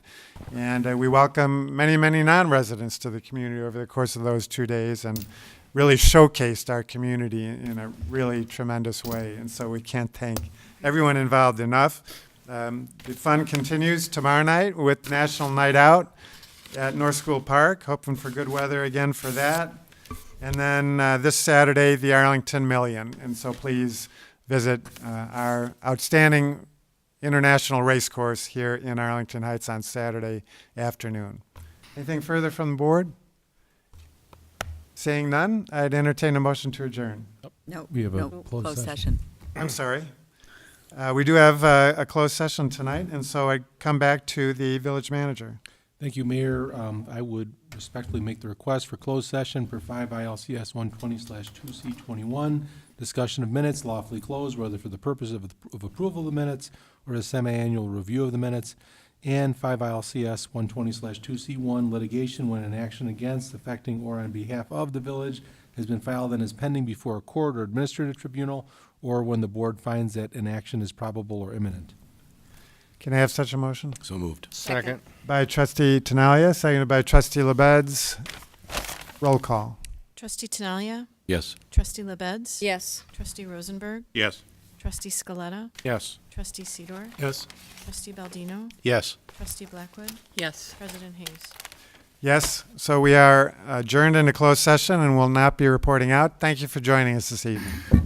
[SPEAKER 1] And we welcome many, many non-residents to the community over the course of those 2 days and really showcased our community in a really tremendous way. And so we can't thank everyone involved enough. The fun continues tomorrow night with National Night Out at North School Park, hoping for good weather again for that. And then this Saturday, the Arlington Million. And so please visit our outstanding international race course here in Arlington Heights on Saturday afternoon. Anything further from the board? Seeing none, I'd entertain a motion to adjourn.
[SPEAKER 17] No.
[SPEAKER 6] We have a
[SPEAKER 17] no,
[SPEAKER 6] closed
[SPEAKER 17] session.
[SPEAKER 1] I'm sorry. We do have a closed session tonight, and so I come back to the village manager.
[SPEAKER 6] Thank you, Mayor. I would respectfully make the request for closed session for 5 ILCS 120/2C21, discussion of minutes lawfully closed, whether for the purpose of approval of the minutes or a semi-annual review of the minutes, and 5 ILCS 120/2C1, litigation when an action against, affecting, or on behalf of the village has been filed and is pending before a court or administrative tribunal, or when the board finds that an action is probable or imminent.
[SPEAKER 1] Can I have such a motion?
[SPEAKER 9] So moved.
[SPEAKER 17] Second.
[SPEAKER 1] By Trustee Tinaglia, seconded by Trustee LaBedz. Roll call.
[SPEAKER 2] Trustee Tinaglia?
[SPEAKER 9] Yes.
[SPEAKER 2] Trustee LaBedz?
[SPEAKER 12] Yes.
[SPEAKER 2] Trustee Rosenberg?
[SPEAKER 3] Yes.
[SPEAKER 2] Trustee Scaletta?
[SPEAKER 8] Yes.
[SPEAKER 2] Trustee Sidor?
[SPEAKER 16] Yes.
[SPEAKER 2] Trustee Baldino?
[SPEAKER 8] Yes.
[SPEAKER 2] Trustee Blackwood?
[SPEAKER 4] Yes.
[SPEAKER 2] President Hayes?
[SPEAKER 1] Yes, so we are adjourned into closed session and will not be reporting out. Thank you for joining us this evening.